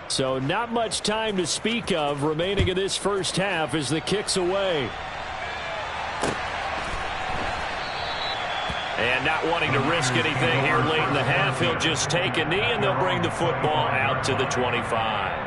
So not much time to speak of remaining in this first half as the kick's away. And not wanting to risk anything here late in the half, he'll just take a knee and they'll bring the football out to the 25.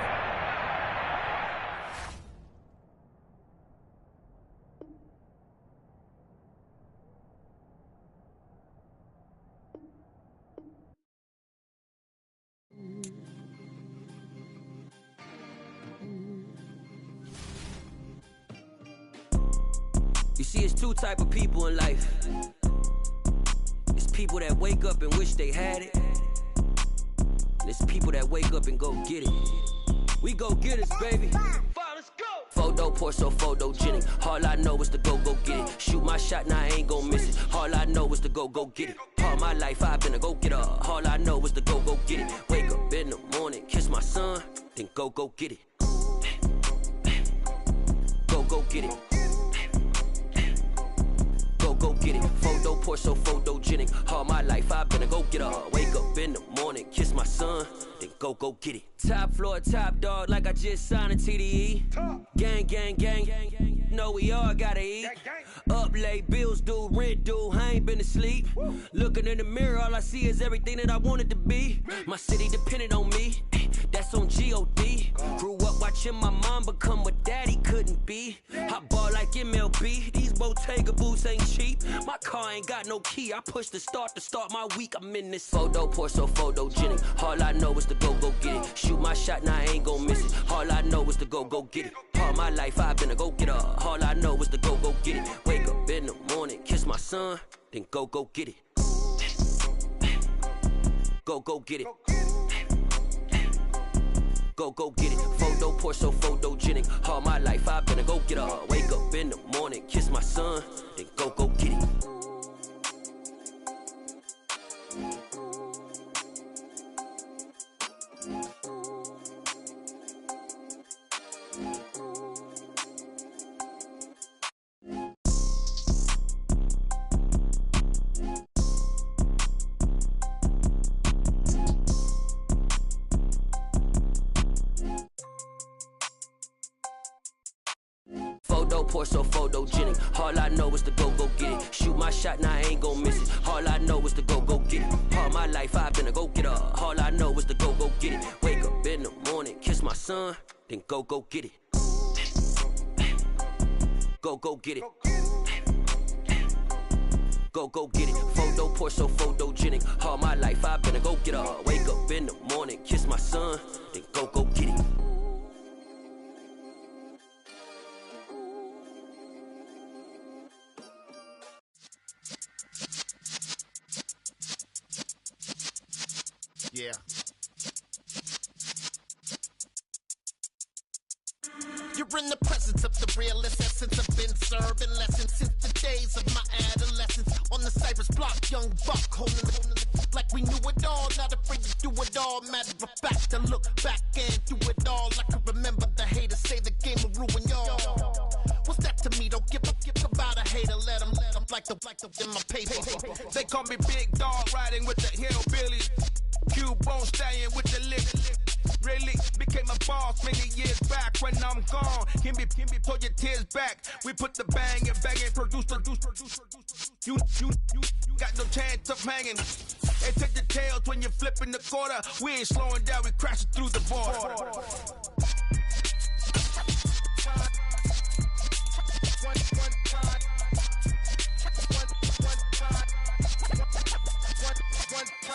You see, it's two type of people in life. It's people that wake up and wish they had it. And it's people that wake up and go get it. We go get it, baby. Let's go. Photo Porso, photogenic. All I know is to go get it. Shoot my shot, now I ain't gon' miss it. All I know is to go get it. All my life I've been a go-getter. All I know is to go get it. Wake up in the morning, kiss my son, then go get it. Go get it. Go get it. Photo Porso, photogenic. All my life I've been a go-getter. Wake up in the morning, kiss my son, then go get it. Top floor, top dog, like I just signed a TDE. Gang. Know we all gotta eat. Up late, bills due, rent due, I ain't been asleep. Looking in the mirror, all I see is everything that I wanted to be. My city depended on me, that's on G.O.D. Grew up watching my mom become what daddy couldn't be. I ball like MLB, these Bottega boots ain't cheap. My car ain't got no key, I push the start to start my week. I'm in this photo Porso, photogenic. All I know is to go get it. Shoot my shot, now I ain't gon' miss it. All I know is to go get it. All my life I've been a go-getter. All I know is to go get it. Wake up in the morning, kiss my son, then go get it. Go get it. Go get it. Photo Porso, photogenic. All my life I've been a go-getter. Wake up in the morning, kiss my son, then go get it. Photo Porso, photogenic. All I know is to go get it. Shoot my shot, now I ain't gon' miss it. All I know is to go get it. All my life I've been a go-getter. All I know is to go get it. Wake up in the morning, kiss my son, then go get it. Go get it. Go get it. Photo Porso, photogenic. All my life I've been a go-getter. Wake up in the morning, kiss my son, then go get it. Yeah. You're in the presence of the realest essence. I've been serving lessons since the days of my adolescence. On the Cypress block, young buck holding like we knew it all. Not afraid to do it all. Matter of fact, to look back and do it all. I can remember the haters say the game will ruin y'all. What's that to me? Don't give about a hater. Let them like the in my paper. They call me Big Dog, riding with the hillbillies. Cubone stallion with the lick. Really became a boss many years back. When I'm gone, can be pull your tears back. We put the bang and produce. You got no chance of hanging. They take the tails when you're flipping the quarter. We ain't slowing down, we crashing through the border.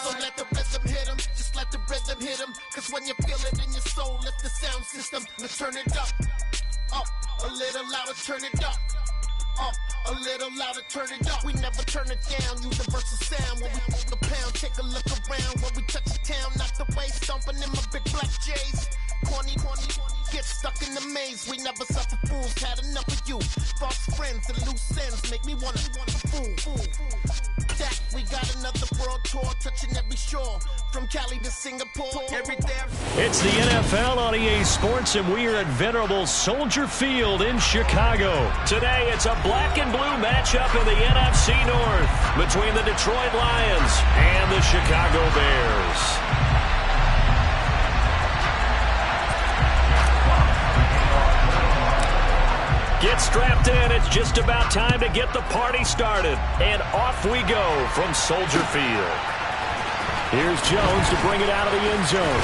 So let the rhythm hit him, just let the rhythm hit him. Cause when you feel it in your soul, lift the sound system. Let's turn it up, a little louder, turn it up, a little louder, turn it up. We never turn it down, universal sound. When we move the pound, take a look around. When we touch the town, not the way, stomping in my big black J's. Corny, get stuck in the maze. We never suffer fools, had enough of you. False friends and loose ends make me wanna fool. That we got another world tour, touching every shore, from Cali to Singapore. Every damn. It's the NFL on EA Sports, and we are at venerable Soldier Field in Chicago. Today, it's a black and blue matchup in the NFC North between the Detroit Lions and the Chicago Bears. Get strapped in. It's just about time to get the party started. And off we go from Soldier Field. Here's Jones to bring it out of the end zone.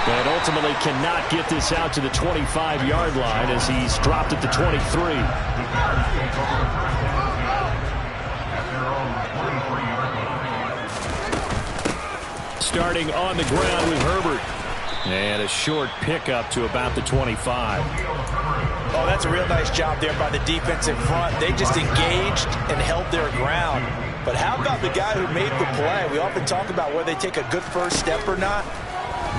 And ultimately cannot get this out to the 25-yard line as he's dropped at the 23. Starting on the ground with Herbert. And a short pickup to about the 25. Oh, that's a real nice job there by the defense in front. They just engaged and held their ground. But how about the guy who made the play? We often talk about whether they take a good first step or not.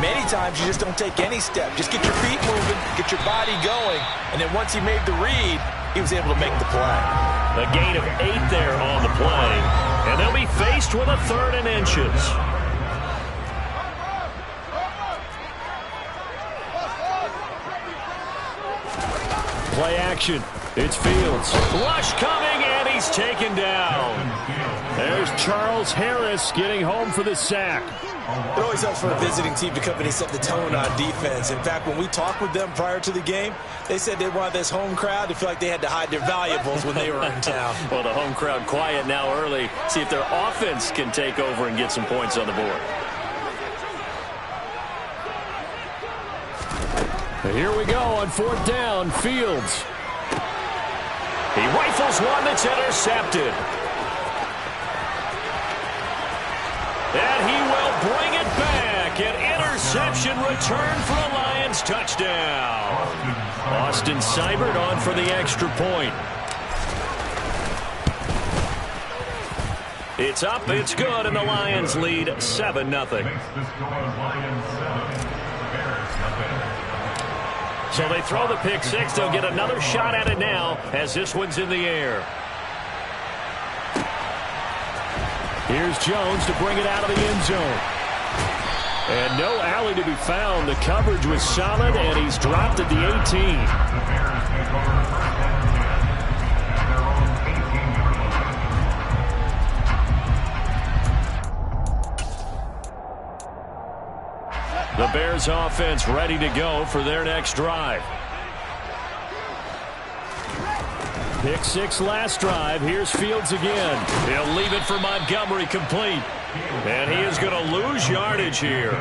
Many times you just don't take any step. Just get your feet moving, get your body going, and then once he made the read, he was able to make the play. A gain of 8 there on the play, and they'll be faced with a 3rd and inches. Play action. It's Fields. Rush coming, and he's taken down. There's Charles Harris getting home for the sack. It always helps for a visiting team to come in and set the tone on defense. In fact, when we talked with them prior to the game, they said they wanted this home crowd to feel like they had to hide their valuables when they were in town. Well, the home crowd quiet now early. See if their offense can take over and get some points on the board. Here we go on 4th down. Fields. He rifles one that's intercepted. And he will bring it back. An interception return for a Lions touchdown. Austin Seibert on for the extra point. It's up, it's good, and the Lions lead 7-0. So they throw the pick six. They'll get another shot at it now as this one's in the air. Here's Jones to bring it out of the end zone. And no alley to be found. The coverage was solid, and he's dropped at the 18. The Bears offense ready to go for their next drive. Pick six last drive. Here's Fields again. He'll leave it for Montgomery complete. And he is going to lose yardage here.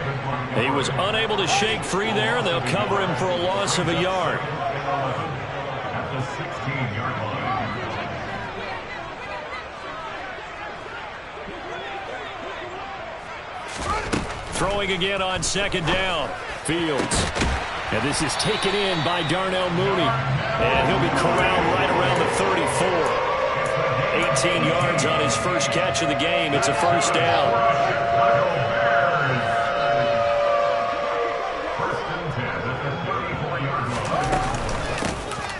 He was unable to shake free there, and they'll cover him for a loss of a yard. At the 16-yard line. Throwing again on 2nd down. Fields. And this is taken in by Darnell Mooney. And he'll be corralled right around the 34. 18 yards on his first catch of the game. It's a first down.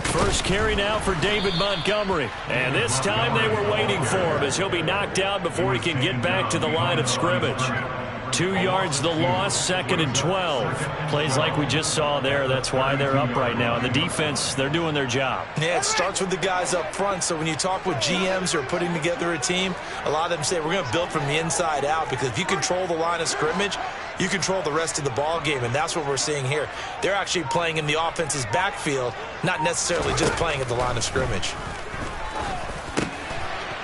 First carry now for David Montgomery. And this time they were waiting for him as he'll be knocked out before he can get back to the line of scrimmage. 2 yards the loss, 2nd and 12. Plays like we just saw there. That's why they're up right now. And the defense, they're doing their job. Yeah, it starts with the guys up front. So when you talk with GMs who are putting together a team, a lot of them say we're going to build from the inside out, because if you control the line of scrimmage, you control the rest of the ball game, and that's what we're seeing here. They're actually playing in the offense's backfield, not necessarily just playing at the line of scrimmage.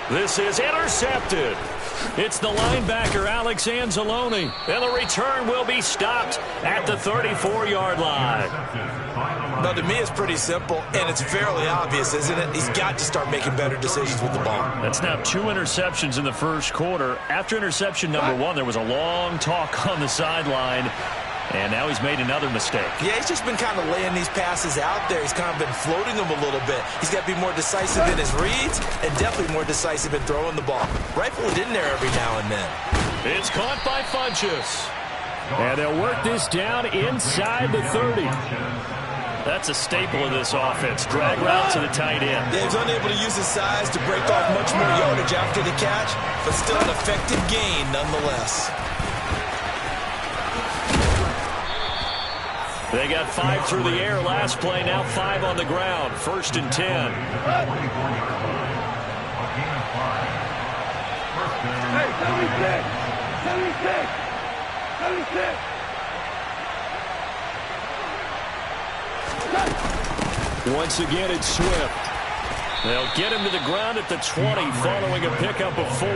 This is intercepted. It's the linebacker, Alex Anzalone. And the return will be stopped at the 34-yard line. Now, to me, it's pretty simple, and it's fairly obvious, isn't it? He's got to start making better decisions with the ball. That's now 2 interceptions in the first quarter. After interception number 1, there was a long talk on the sideline. And now he's made another mistake. Yeah, he's just been kind of laying these passes out there. He's kind of been floating them a little bit. He's got to be more decisive in his reads and definitely more decisive in throwing the ball. Rifle it in there every now and then. It's caught by Funchess. And they'll work this down inside the 30. That's a staple of this offense. Drag route to the tight end. Yeah, he's unable to use his size to break off much more yardage after the catch, but still an effective gain nonetheless. They got 5 through the air last play, now 5 on the ground. 1st and 10. Once again, it's Swift. They'll get him to the ground at the 20 following a pickup of 4.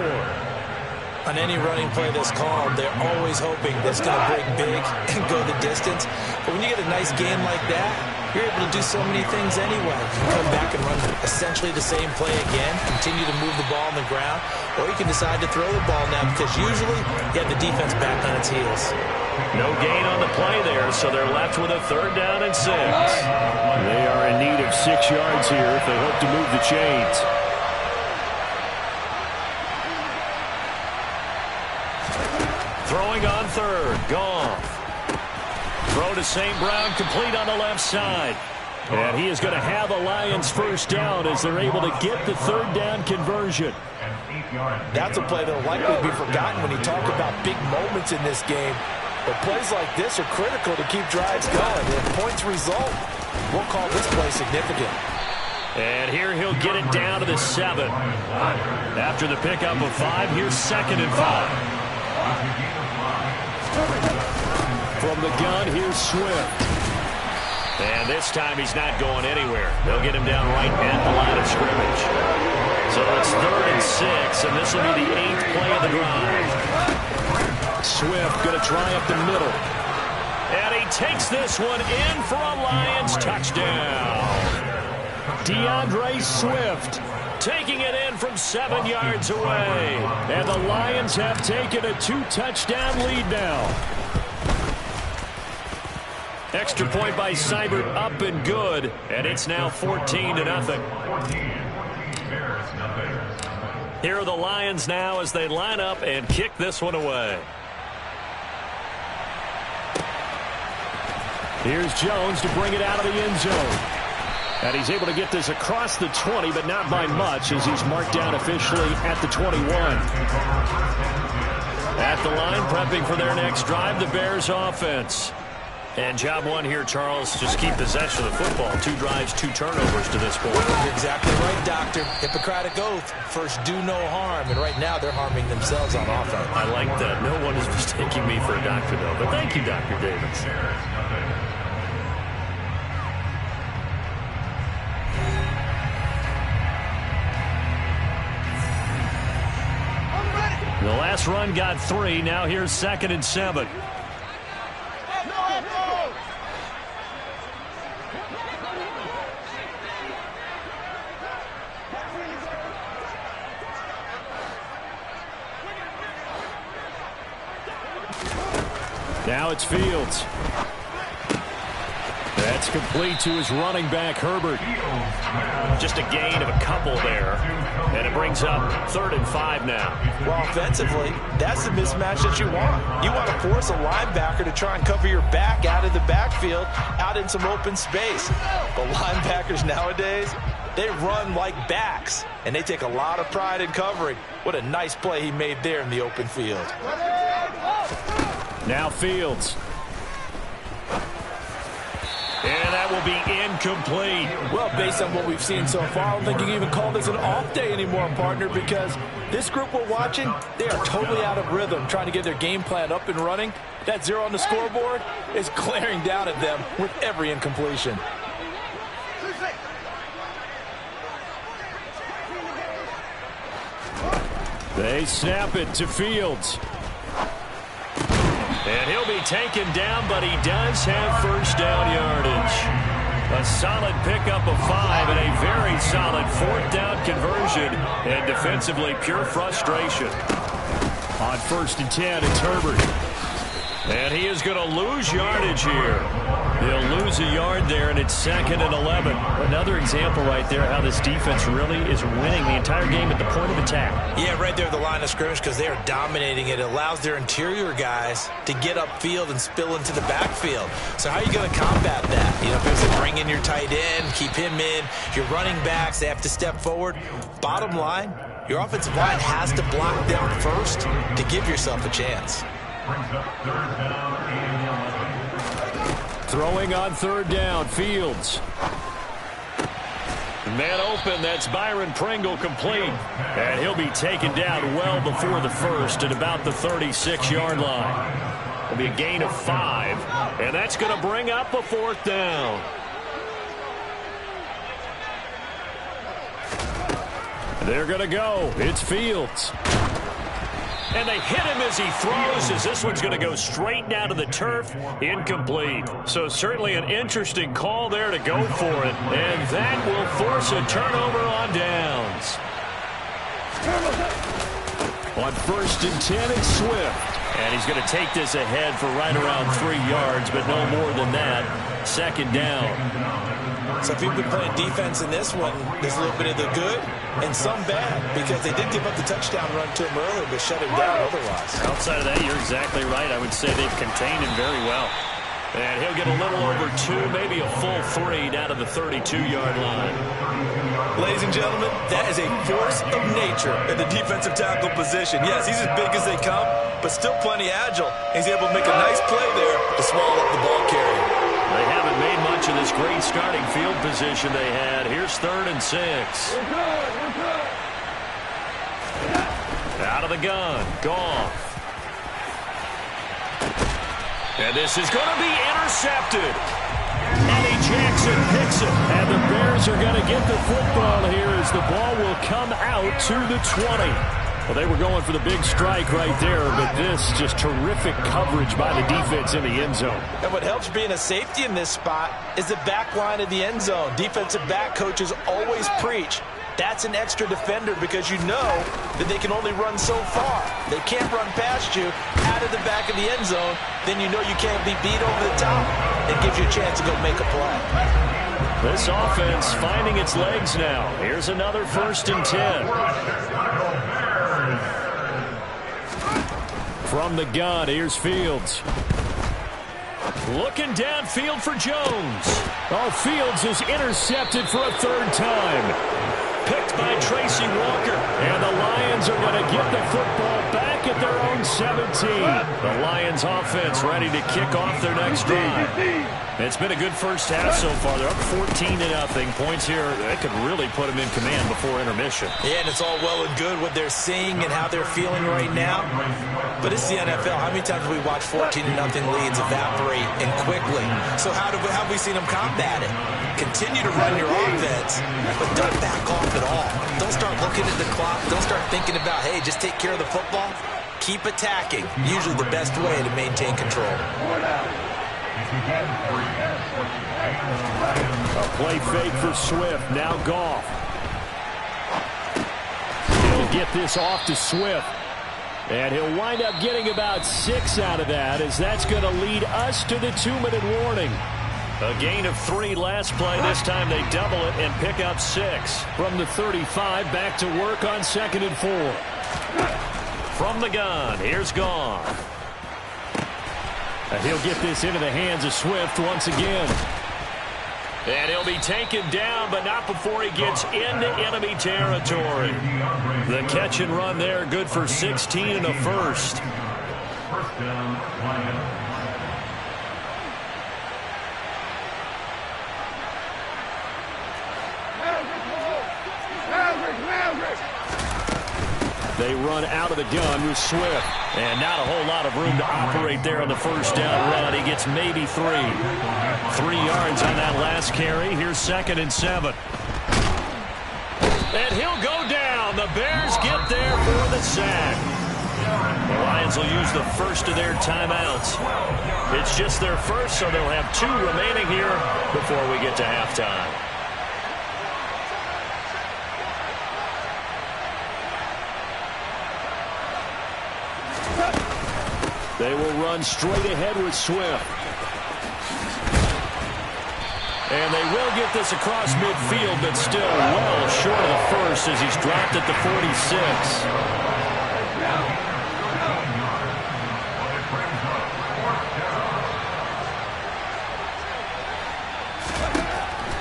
On any running play that's called, they're always hoping that's going to break big and go the distance. But when you get a nice game like that, you're able to do so many things anyway. You can come back and run essentially the same play again, continue to move the ball on the ground, or you can decide to throw the ball now because usually you have the defense back on its heels. No gain on the play there, so they're left with a 3rd down and 6. They are in need of 6 yards here if they hope to move the chains. Throwing on 3rd, Goff. Throw to St. Brown, complete on the left side. And he is going to have a Lions 1st down as they're able to get the 3rd down conversion. That's a play that will likely be forgotten when you talk about big moments in this game. But plays like this are critical to keep drives going. If points result, we'll call this play significant. And here he'll get it down to the 7. After the pickup of 5, here's 2nd and 5. From the gun, here's Swift. And this time he's not going anywhere. They'll get him down right at the line of scrimmage. So it's 3rd and 6, and this will be the 8th play of the drive. Swift going to try up the middle. And he takes this one in for a Lions touchdown. DeAndre Swift taking it in from 7 yards away. And the Lions have taken a 2-touchdown lead now. Extra point by Seibert up and good. And it's now 14-0. Here are the Lions now as they line up and kick this one away. Here's Jones to bring it out of the end zone. And he's able to get this across the 20, but not by much as he's marked down officially at the 21. At the line, prepping for their next drive, the Bears offense. And job one here, Charles, just keep possession of the football. 2 drives, 2 turnovers to this point. You're exactly right, Doctor. Hippocratic oath. First, do no harm. And right now, they're harming themselves on offense. I like that. No one is mistaking me for a doctor, though. But thank you, Dr. Davis. The last run got 3. Now here's 2nd and 7. Now it's Fields. That's complete to his running back, Herbert. Just a gain of a couple there. And it brings up 3rd and 5 now. Well, offensively, that's the mismatch that you want. You want to force a linebacker to try and cover your back out of the backfield, out in some open space. But linebackers nowadays, they run like backs, and they take a lot of pride in covering. What a nice play he made there in the open field. Now Fields. And that will be incomplete. Well, based on what we've seen so far, I don't think you can even call this an off day anymore, partner, because this group we're watching, they are totally out of rhythm, trying to get their game plan up and running. That 0 on the scoreboard is glaring down at them with every incompletion. They snap it to Fields. And he'll be taken down, but he does have 1st down yardage. A solid pickup of 5 and a very solid 4th down conversion. And defensively, pure frustration. On 1st and 10, it's Herbert. And he is going to lose yardage here. He'll lose a yard there, and it's 2nd and 11. Another example right there how this defense really is winning the entire game at the point of attack. Yeah, right there at the line of scrimmage because they are dominating it. It allows their interior guys to get upfield and spill into the backfield. So how are you going to combat that? You know, if there's a bring in your tight end, keep him in. Your running backs, they have to step forward. Bottom line, your offensive line has to block them first to give yourself a chance. Brings up 3rd down and 11. Throwing on 3rd down, Fields. Man open, that's Byron Pringle complete. And he'll be taken down well before the first at about the 36-yard line. It'll be a gain of 5, and that's going to bring up a 4th down. They're going to go. It's Fields. And they hit him as he throws, as this one's going to go straight down to the turf. Incomplete. So certainly an interesting call there to go for it. And that will force a turnover on downs. On 1st and 10, it's Swift. And he's going to take this ahead for right around 3 yards, but no more than that. 2nd down. So if you've been playing defense in this one, there's a little bit of the good and some bad, because they did give up the touchdown run to him earlier, but shut him down otherwise. Outside of that, you're exactly right. I would say they've contained him very well. And he'll get a little over 2, maybe a full 3 down to the 32-yard line. Ladies and gentlemen, that is a force of nature in the defensive tackle position. Yes, he's as big as they come, but still plenty agile. He's able to make a nice play there to swallow up the ball carrier. They haven't made much of this great starting field position they had. Here's 3rd and 6. Out of the gun. Goff. And this is going to be intercepted. Eddie Jackson picks it. And the Bears are going to get the football here as the ball will come out to the 20. Well, they were going for the big strike right there, but this just terrific coverage by the defense in the end zone. And what helps being a safety in this spot is the back line of the end zone. Defensive back coaches always preach. That's an extra defender because you know that they can only run so far. They can't run past you out of the back of the end zone. Then you know you can't be beat over the top. It gives you a chance to go make a play. This offense finding its legs now. Here's another 1st and 10. From the gun, here's Fields. Looking downfield for Jones. Oh, Fields is intercepted for a 3rd time. Picked by Tracy Walker. And the Lions are going to get the football back at their own 17. The Lions offense ready to kick off their next drive. It's been a good first half so far. They're up 14-0. Points here that could really put them in command before intermission. Yeah, and it's all well and good what they're seeing and how they're feeling right now. But it's the NFL. How many times have we watched 14-0 leads evaporate and quickly? So how have we seen them combat it? Continue to run your offense, but don't back off at all. Don't start looking at the clock. Don't start thinking about, hey, just take care of the football. Keep attacking. Usually the best way to maintain control. A play fake for Swift. Now Goff. He'll get this off to Swift. And he'll wind up getting about 6 out of that, as that's going to lead us to the 2-minute warning. A gain of 3 last play. This time they double it and pick up 6. From the 35, back to work on 2nd and 4. From the gun, here's Goff. And he'll get this into the hands of Swift once again. And he'll be taken down, but not before he gets into enemy territory. The catch and run there, good for 16 and a first. First down, Lions. They run out of the gun with Swift. And not a whole lot of room to operate there on the first down run. He gets maybe 3. 3 yards on that last carry. Here's 2nd and 7. And he'll go down. The Bears get there for the sack. The Lions will use the first of their timeouts. It's just their first, so they'll have 2 remaining here before we get to halftime. They will run straight ahead with Swift. And they will get this across midfield, but still well short of the first as he's dropped at the 46.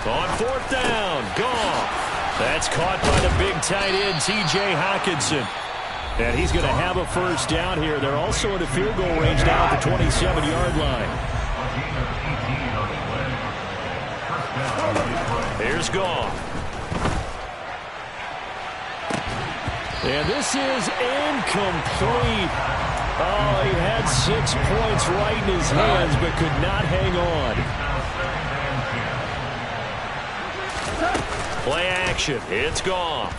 On 4th down, Goff. That's caught by the big tight end, T.J. Hockenson. And he's going to have a first down here. They're also in the field goal range now at the 27-yard line. Here's Goff. And this is incomplete. Oh, he had 6 points right in his hands, but could not hang on. Play action. It's gone.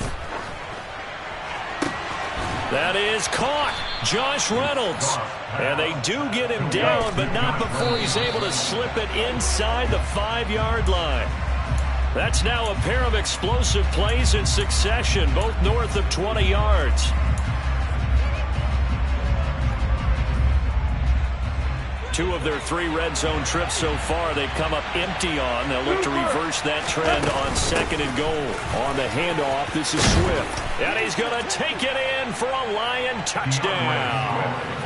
That is caught. Josh Reynolds. And they do get him down, but not before he's able to slip it inside the 5-yard line. That's now a pair of explosive plays in succession, both north of 20 yards. Two of their 3 red zone trips so far they've come up empty on. They'll look to reverse that trend on 2nd and goal. On the handoff, this is Swift. And he's going to take it in for a Lion touchdown.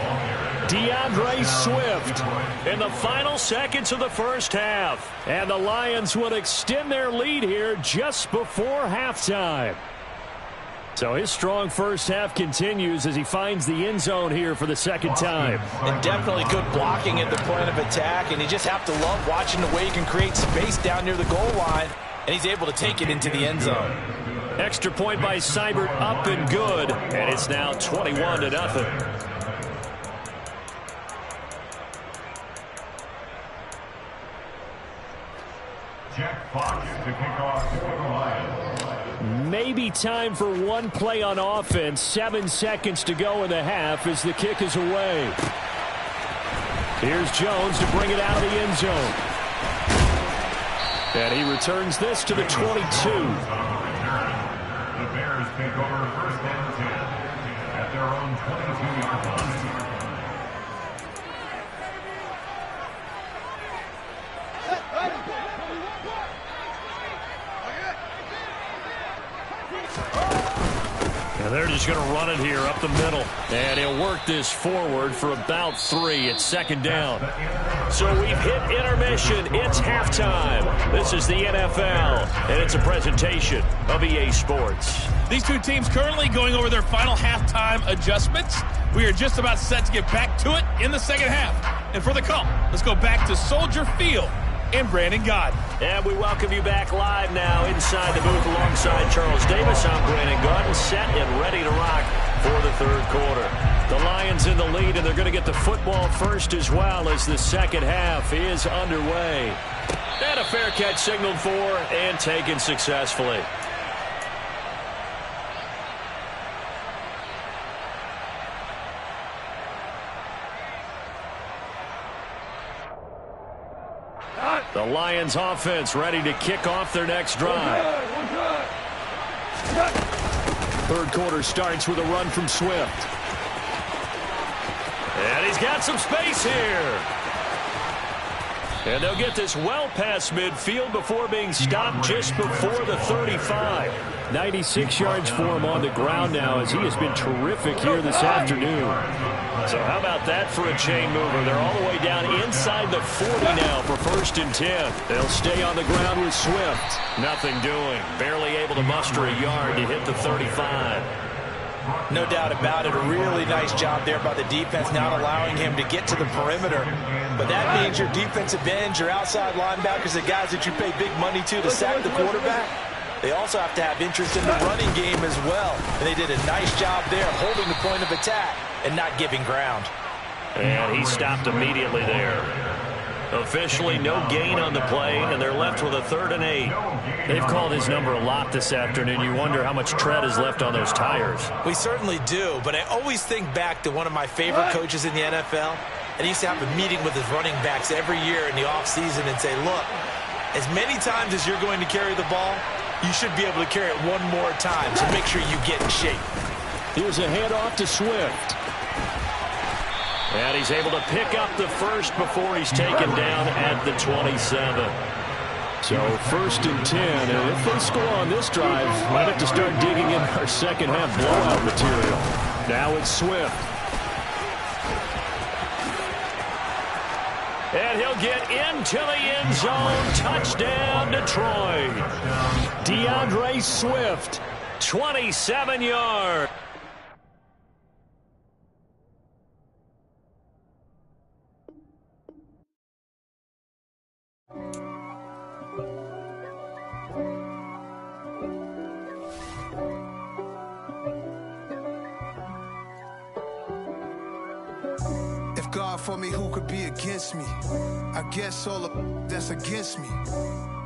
DeAndre Swift In the final seconds of the first half. And the Lions would extend their lead here just before halftime. So his strong first half continues as he finds the end zone here for the second time. And definitely good blocking at the point of attack, and you just have to love watching the way he can create space down near the goal line, and he's able to take it into the end zone. Extra point by Seibert, up and good, and it's now 21-0. Jack Fox to kick off for the Lions. Maybe time for one play on offense. 7 seconds to go in the half as the kick is away. Here's Jones to bring it out of the end zone. And he returns this to the 22. The Bears take over 1st and 10 at their own 22-yard line. And they're just going to run it here up the middle. And he'll work this forward for about 3. It's 2nd down. So we've hit intermission. It's halftime. This is the NFL, and it's a presentation of EA Sports. These two teams currently going over their final halftime adjustments. We are just about set to get back to it in the second half. And for the call, let's go back to Soldier Field and Brandon Gaudin. And we welcome you back live now inside the booth alongside Charles Davis. I'm Brandon Gaudin, set and ready to rock for the 3rd quarter. The Lions in the lead, and they're going to get the football first as well as the second half is underway. And a fair catch signaled for and taken successfully. The Lions offense ready to kick off their next drive. 3rd quarter starts with a run from Swift. And he's got some space here. And they'll get this well past midfield before being stopped just before the 35. 96 yards for him on the ground now as he has been terrific here this afternoon. So how about that for a chain mover? They're all the way down inside the 40 now for 1st and 10. They'll stay on the ground with Swift. Nothing doing. Barely able to muster a yard to hit the 35. No doubt about it. A really nice job there by the defense, not allowing him to get to the perimeter. But that means your defensive ends, your outside linebackers, the guys that you pay big money to sack the quarterback, they also have to have interest in the running game as well. And they did a nice job there holding the point of attack and not giving ground. And he stopped immediately there. Officially no gain on the play, and they're left with a 3rd and 8. They've called his number a lot this afternoon. You wonder how much tread is left on those tires. We certainly do, but I always think back to one of my favorite coaches in the NFL. And he used to have a meeting with his running backs every year in the offseason and say, look, as many times as you're going to carry the ball, you should be able to carry it one more time, so make sure you get in shape. Here's a handoff to Swift. And he's able to pick up the first before he's taken down at the 27. So 1st and 10, and if they score on this drive, might have to start digging in our second half blowout material. Now it's Swift. And he'll get into the end zone. Touchdown, Detroit. DeAndre Swift. 27 yards. God for me, who could be against me? I guess all of that's against me.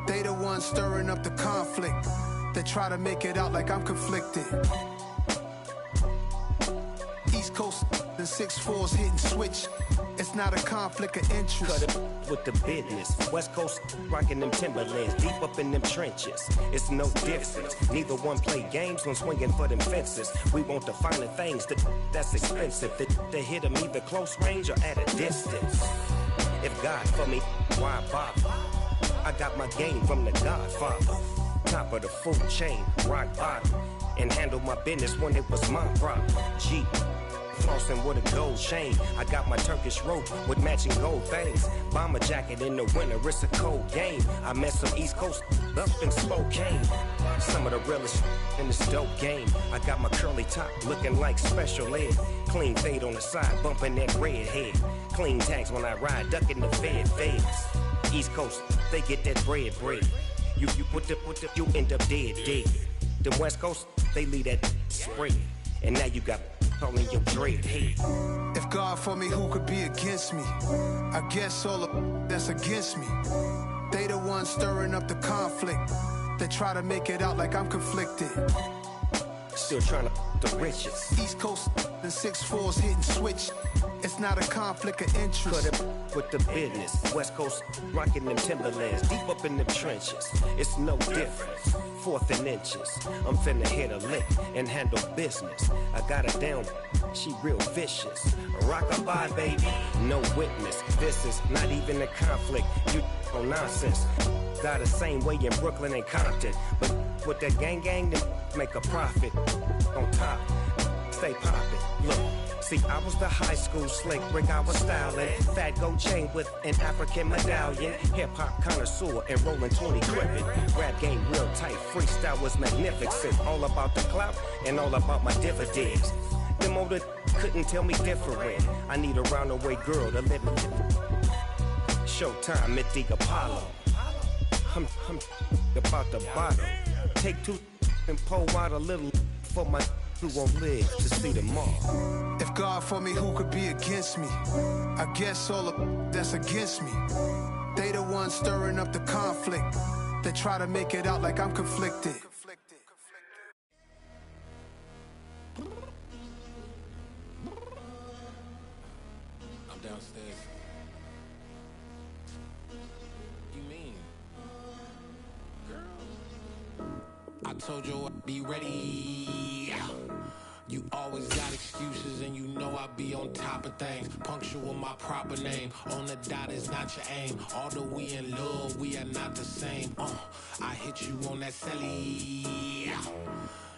They the ones stirring up the conflict. They try to make it out like I'm conflicted. East Coast, the 6'4's hitting switch. It's not a conflict of interest. Cut it with the business. West Coast rocking them Timberlands, deep up in them trenches. It's no difference. Neither one play games when swinging for them fences. We want the finer things that's expensive. That hit them either close range or at a distance. If God for me, why bother? I got my game from the Godfather. Top of the food chain, rock bottom. And handle my business when it was my problem. G. Flossing with a gold chain. I got my Turkish rope with matching gold things. Bomber jacket in the winter, it's a cold game. I met some East Coast up in Spokane. Some of the realest in this dope game. I got my curly top looking like special ed. Clean fade on the side, bumping that red head. Clean tags when I ride, ducking the feds. East Coast, they get that bread. You you end up dead. The West Coast, they leave that spread. And now you got calling your dread head. If God for me, who could be against me? I guess all of that's against me. They the ones stirring up the conflict. They try to make it out like I'm conflicted. Still trying to the riches. East Coast, the 6'4's hitting switch. It's not a conflict of interest. Cut it with the business. West Coast rocking them Timberlands, deep up in them trenches. It's no difference. 4th and inches. I'm finna hit a lick and handle business. I got her down, she real vicious. Rock-a-bye, baby, no witness. This is not even a conflict. You on nonsense. Got the same way in Brooklyn and Compton, but with that gang, then make a profit. On top, stay poppin'. Look. See, I was the high school slick Rick, I was styling. Fat gold chain with an African medallion. Hip-hop connoisseur and rolling 20 cribbin'. Rap game real tight, freestyle was magnificent. All about the clout and all about my dividends. Them older couldn't tell me different. I need a roundaway girl to live with. Showtime, Mythic Apollo. I'm about the bottom. Take 2 and pull out a little for my who won't live to see tomorrow. If God for me, who could be against me? I guess all of that's against me. They the ones stirring up the conflict. They try to make it out like I'm conflicted. I'm downstairs. You mean? Girl, I told you I'd be ready. You always got excuses and you know I be on top of things. Punctual my proper name. On the dot is not your aim. Although we in love, we are not the same. I hit you on that celly.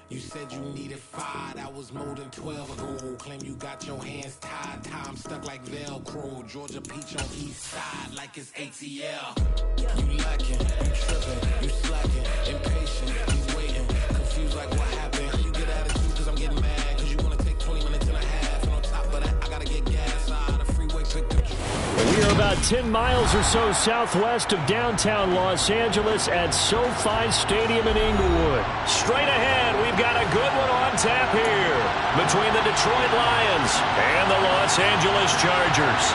You said you needed 5, that was more than 12 ago. Claim you got your hands tied, time stuck like Velcro. Georgia Peach on east side like it's ATL. You lacking, you tripping, you slacking, impatient, he's waiting, confused like what happened. You get attitude cause I'm getting mad. We are about 10 miles or so southwest of downtown Los Angeles at SoFi Stadium in Inglewood. Straight ahead, we've got a good one on tap here between the Detroit Lions and the Los Angeles Chargers.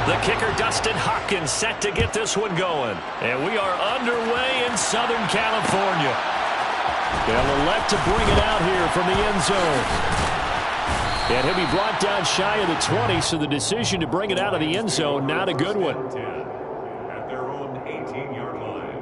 The kicker, Dustin Hopkins, set to get this one going. And we are underway in Southern California. They'll elect to bring it out here from the end zone. And he'll be brought down shy of the 20, so the decision to bring it out of the end zone, not a good one. At their own 18-yard line.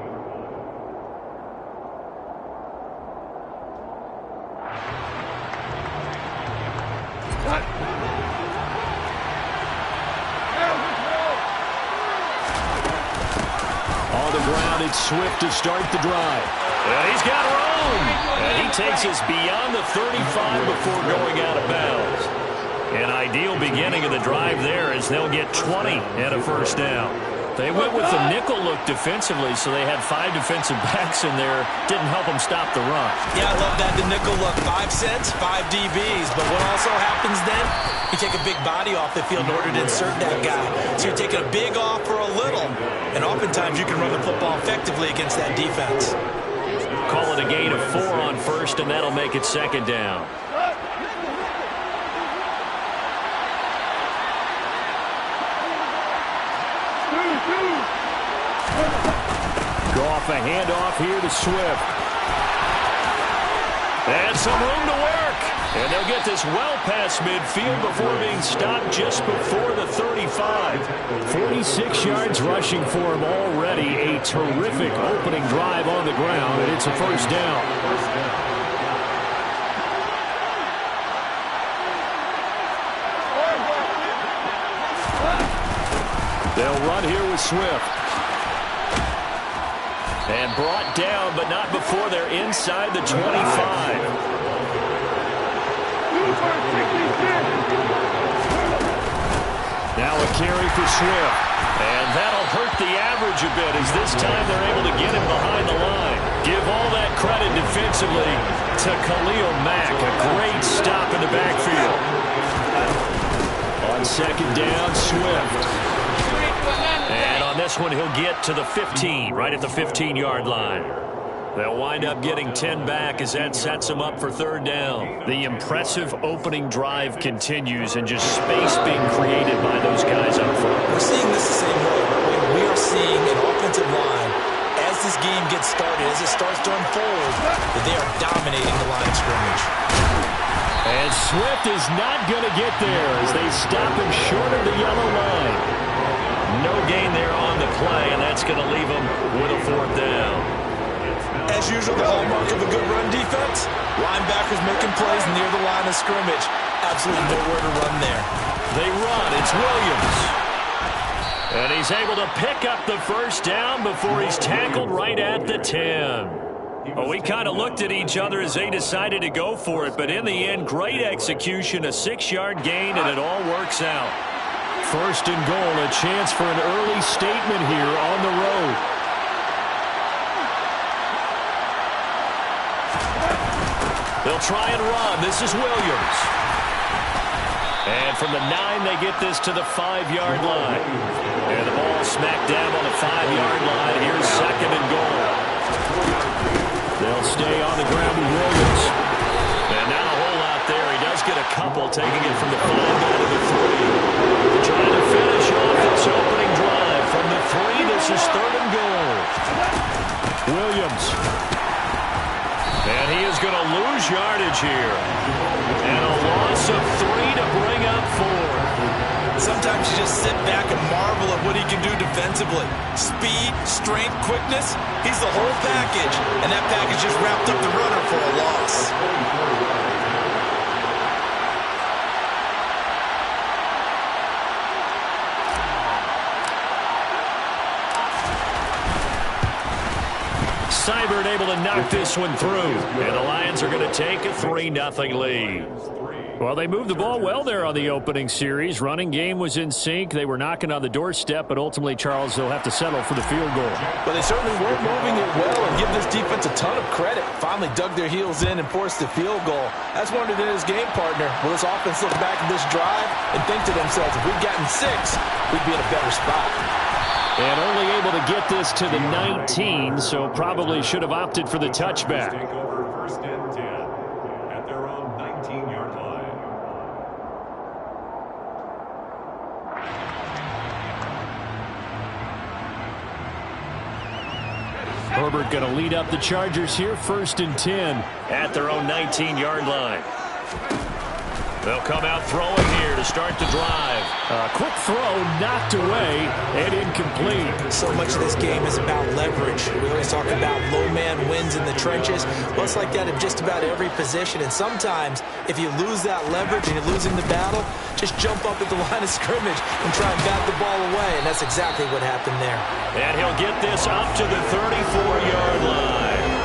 On the ground, it's Swift to start the drive. And he's got room. And he takes us beyond the 35 before going out of bounds. An ideal beginning of the drive there as they'll get 20 and a first down. They went with the nickel look defensively, so they had 5 defensive backs in there. Didn't help them stop the run. Yeah, I love that, the nickel look. 5 sets, 5 DBs. But what also happens then, you take a big body off the field in order to insert that guy. So you're taking a big off for a little. And oftentimes you can run the football effectively against that defense. Call it a gain of 4 on first, and that'll make it second down. Goff a handoff here to Swift. And some room to work. And they'll get this well past midfield before being stopped just before the 35. 46 yards rushing for him already. A terrific opening drive on the ground, and it's a first down. They'll run here with Swift. And brought down, but not before they're inside the 25. Now a carry for Swift. And that'll hurt the average a bit, as this time they're able to get him behind the line. Give all that credit defensively to Khalil Mack. A great stop in the backfield. On second down, Swift. And on this one, he'll get to the 15, right at the 15-yard line. They'll wind up getting 10 back as that sets them up for third down. The impressive opening drive continues, and just space being created by those guys up front. We're seeing this the same way. We are seeing an offensive line, as this game gets started, as it starts to unfold, that they are dominating the line of scrimmage. And Swift is not going to get there as they stop him short of the yellow line. No gain there on the play, and that's going to leave them with a fourth down. As usual, the hallmark of a good run defense, linebackers making plays near the line of scrimmage. Absolutely nowhere to run there. They run. It's Williams. And he's able to pick up the first down before he's tackled right at the 10. Well, we kind of looked at each other as they decided to go for it, but in the end, great execution, a 6-yard gain, and it all works out. First and goal, a chance for an early statement here on the road. They'll try and run. This is Williams. And from the 9, they get this to the 5-yard line. And the ball smacked down on the 5-yard line. Here's second and goal. They'll stay on the ground with Williams. And now a hole out there. He does get a couple, taking it from the 5 down to the 3. Trying to finish off this opening drive. From the 3, this is third and goal. Williams. And he is going to lose yardage here. And a loss of 3 to bring up 4. Sometimes you just sit back and marvel at what he can do defensively. Speed, strength, quickness, he's the whole package. And that package just wrapped up the runner for a loss. Seibert able to knock this one through. And the Lions are going to take a 3-0 lead. Well, they moved the ball well there on the opening series. Running game was in sync. They were knocking on the doorstep, but ultimately, Charles, they'll have to settle for the field goal. But they certainly were moving it well, and give this defense a ton of credit. Finally dug their heels in and forced the field goal. That's one of his game partner. Will this offense look back at this drive and think to themselves, if we'd gotten 6, we'd be in a better spot. And only able to get this to the 19, so probably should have opted for the touchback. Take over first and 10 at their own 19-yard line. Herbert going to lead up the Chargers here, first and 10 at their own 19-yard line. They'll come out throwing here to start the drive. A quick throw knocked away and incomplete. So much of this game is about leverage. We always talk about low man wins in the trenches. Well, it's like that in just about every position. And sometimes, if you lose that leverage and you're losing the battle, just jump up at the line of scrimmage and try and bat the ball away. And that's exactly what happened there. And he'll get this up to the 34-yard line.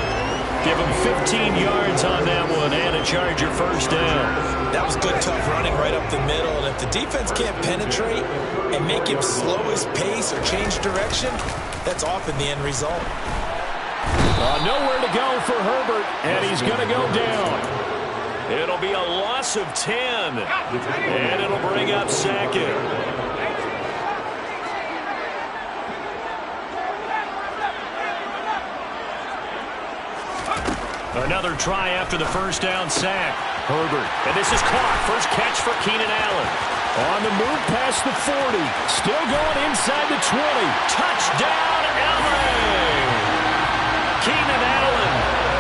Give him 15 yards on that one and a Charger first down. That was good, tough running right up the middle. And if the defense can't penetrate and make him slow his pace or change direction, that's often the end result. Nowhere to go for Herbert, and he's going to go down. It'll be a loss of 10, and it'll bring up second. Another try after the first down sack. Herbert, and this is caught. First catch for Keenan Allen. On the move past the 40. Still going inside the 20. Touchdown, LA! Keenan Allen,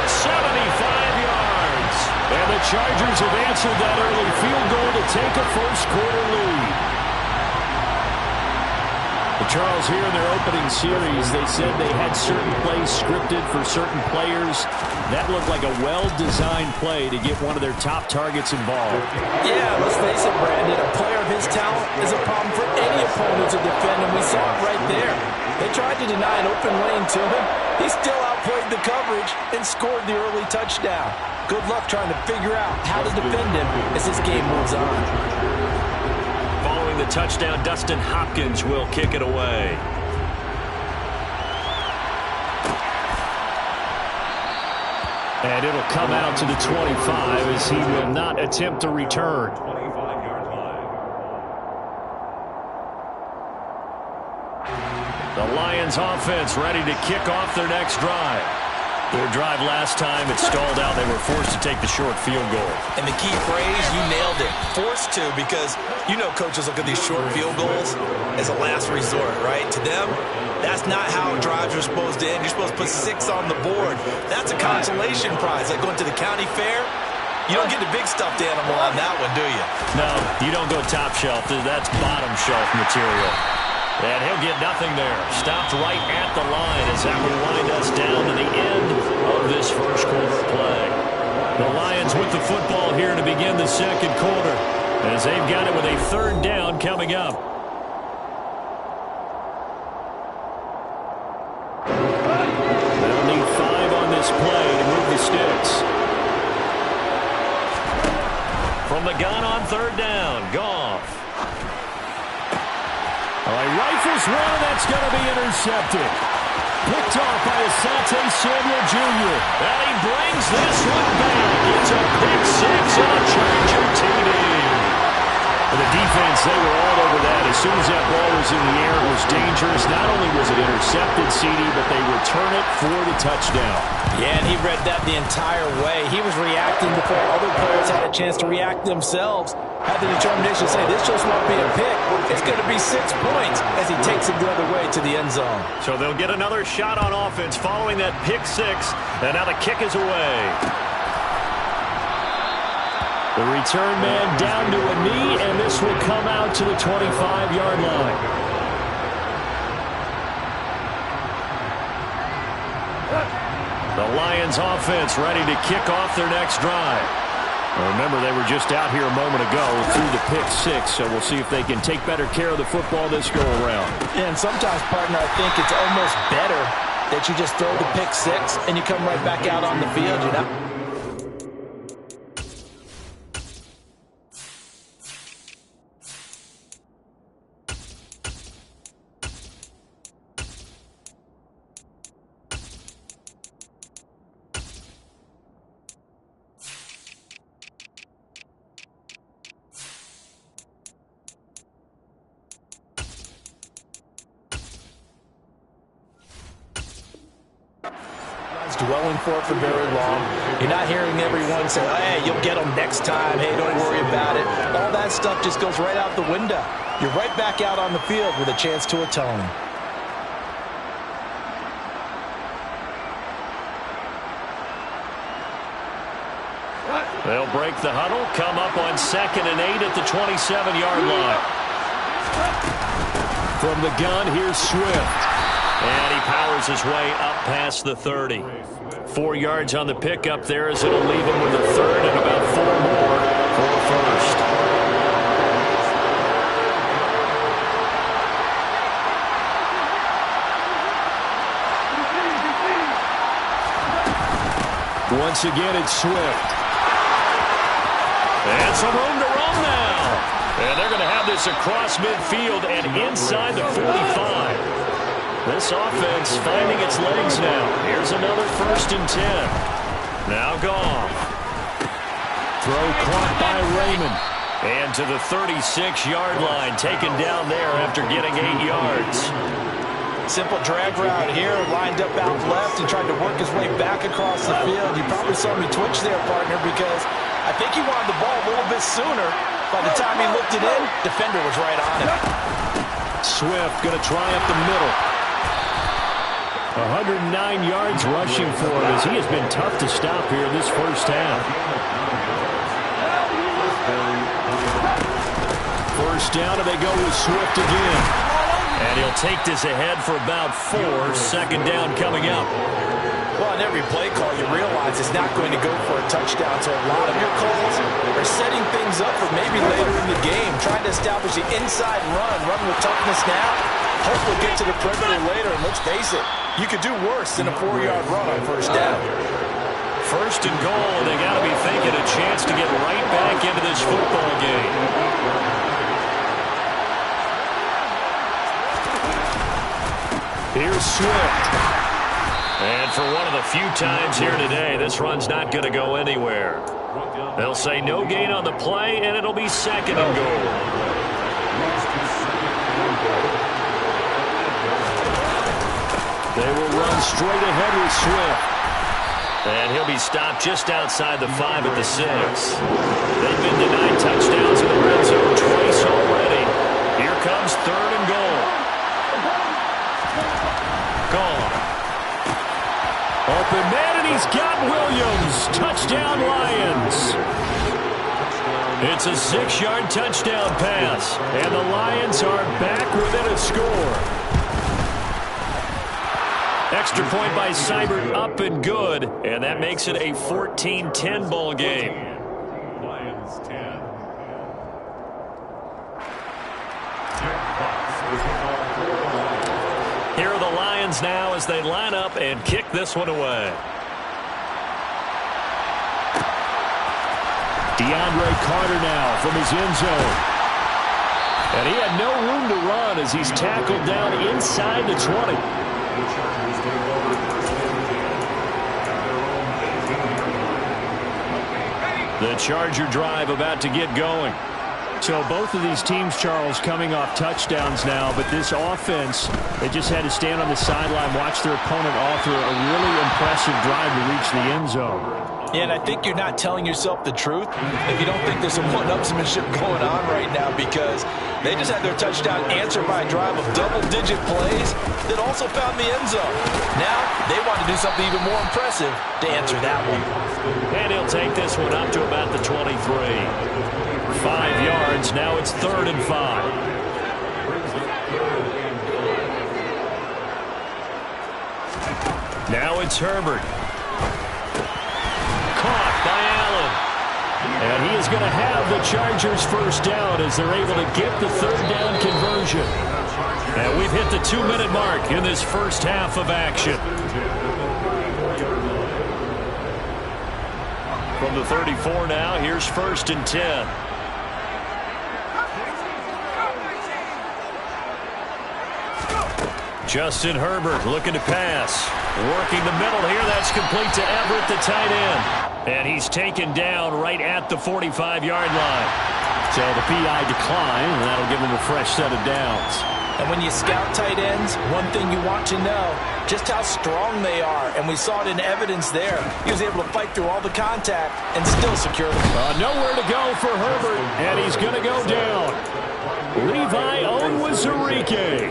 75 yards. And the Chargers have answered that early field goal to take a first-quarter lead. Charles, here in their opening series, they said they had certain plays scripted for certain players. That looked like a well-designed play to get one of their top targets involved. Yeah, let's face it, Brandon. A player of his talent is a problem for any opponent to defend, and we saw it right there. They tried to deny an open lane to him. He still outplayed the coverage and scored the early touchdown. Good luck trying to figure out how to defend him as this game moves on. Following the touchdown, Dustin Hopkins will kick it away. And it'll come out to the 25 as he will not attempt to return. The Lions offense ready to kick off their next drive. Their drive last time, it stalled out. They were forced to take the short field goal. And the key phrase, you nailed it. Forced to, because you know coaches look at these short field goals as a last resort, right? To them, that's not how drives are supposed to end. You're supposed to put 6 on the board. That's a consolation prize. Like going to the county fair, you don't get the big stuffed animal on that one, do you? No, you don't go top shelf. That's bottom shelf material. And he'll get nothing there. Stopped right at the line as that will wind us down to the end of this first quarter play. The Lions with the football here to begin the second quarter as they've got it with a third down coming up. They'll need 5 on this play to move the sticks. From the gun on third down, Goff. Rifles one, that's going to be intercepted. Picked off by Asante Samuel Jr. And he brings this one back. It's a pick 6 and a Charger TD. For the defense, they were all over that. As soon as that ball was in the air, it was dangerous. Not only was it intercepted, CD, but they return it for the touchdown. Yeah, and he read that the entire way. He was reacting before other players had a chance to react themselves. Had the determination to say, this just won't be a pick. It's going to be 6 points as he takes it the other way to the end zone. So they'll get another shot on offense following that pick 6. And now the kick is away. The return man down to a knee, and this will come out to the 25-yard line. The Lions offense ready to kick off their next drive. Remember, they were just out here a moment ago through the pick 6, so we'll see if they can take better care of the football this go-around. Yeah, and sometimes, partner, I think it's almost better that you just throw the pick 6 and you come right back out on the field, you know? Dwelling for it for very long. You're not hearing everyone say, hey, you'll get them next time. Hey, don't worry about it. All that stuff just goes right out the window. You're right back out on the field with a chance to atone. They'll break the huddle, come up on 2nd and 8 at the 27-yard line. From the gun, here's Swift. And he powers his way up past the 30. 4 yards on the pickup there as it'll leave him with a third and about 4 more for a first. Once again, it's Swift. And some room to run now. And they're going to have this across midfield and inside the 45. This offense finding its legs now. Here's another 1st and 10. Now Goff. Throw caught by Raymond. And to the 36-yard line, taken down there after getting 8 yards. Simple drag route here, lined up out left and tried to work his way back across the field. You probably saw me twitch there, partner, because I think he wanted the ball a little bit sooner. By the time he looked it in, defender was right on him. Swift going to try up the middle. 109 yards rushing for him as he has been tough to stop here in this first half. First down, and they go with Swift again. And he'll take this ahead for about 4. 2nd down coming up. Well, on every play call, you realize it's not going to go for a touchdown. So a lot of your calls are setting things up for maybe later in the game, trying to establish the inside run with toughness now. Hopefully get to the perimeter later, and let's face it, you could do worse than a 4-yard run on 1st down. 1st and goal, and they got to be thinking a chance to get right back into this football game. Here's Swift. And for one of the few times here today, this run's not going to go anywhere. They'll say no gain on the play, and it'll be 2nd and goal. They will run straight ahead with Swift. And he'll be stopped just outside the 5 at the 6. They've been denied touchdowns in the red zone twice already. Here comes 3rd and goal. Gone. Open man, and he's got Williams. Touchdown, Lions. It's a 6-yard touchdown pass, and the Lions are back within a score. Extra point by Seibert, up and good, and that makes it a 14-10 ball game. Lions 10. Here are the Lions now as they line up and kick this one away. DeAndre Carter now from his end zone. And he had no room to run as he's tackled down inside the 20. The Charger drive about to get going. So both of these teams, Charles, coming off touchdowns now, but this offense, they just had to stand on the sideline, watch their opponent offer a really impressive drive to reach the end zone. Yeah, and I think you're not telling yourself the truth if you don't think there's some one-upsmanship going on right now, because they just had their touchdown answered by a drive of double-digit plays that also found the end zone. Now they want to do something even more impressive to answer that one. And he'll take this one up to about the 23. 5 yards. Now it's 3rd and 5. Now it's Herbert. Caught by Allen. And he is going to have the Chargers first down as they're able to get the 3rd down conversion. And we've hit the 2-minute mark in this first half of action. From the 34 now, here's 1st and 10. Justin Herbert looking to pass. Working the middle here. That's complete to Everett, the tight end. And he's taken down right at the 45-yard line. So the PI decline, and that'll give him a fresh set of downs. And when you scout tight ends, one thing you want to know, just how strong they are. And we saw it in evidence there. He was able to fight through all the contact and still secure them. Nowhere to go for Herbert, and he's going to go down. Levi Onwuzurike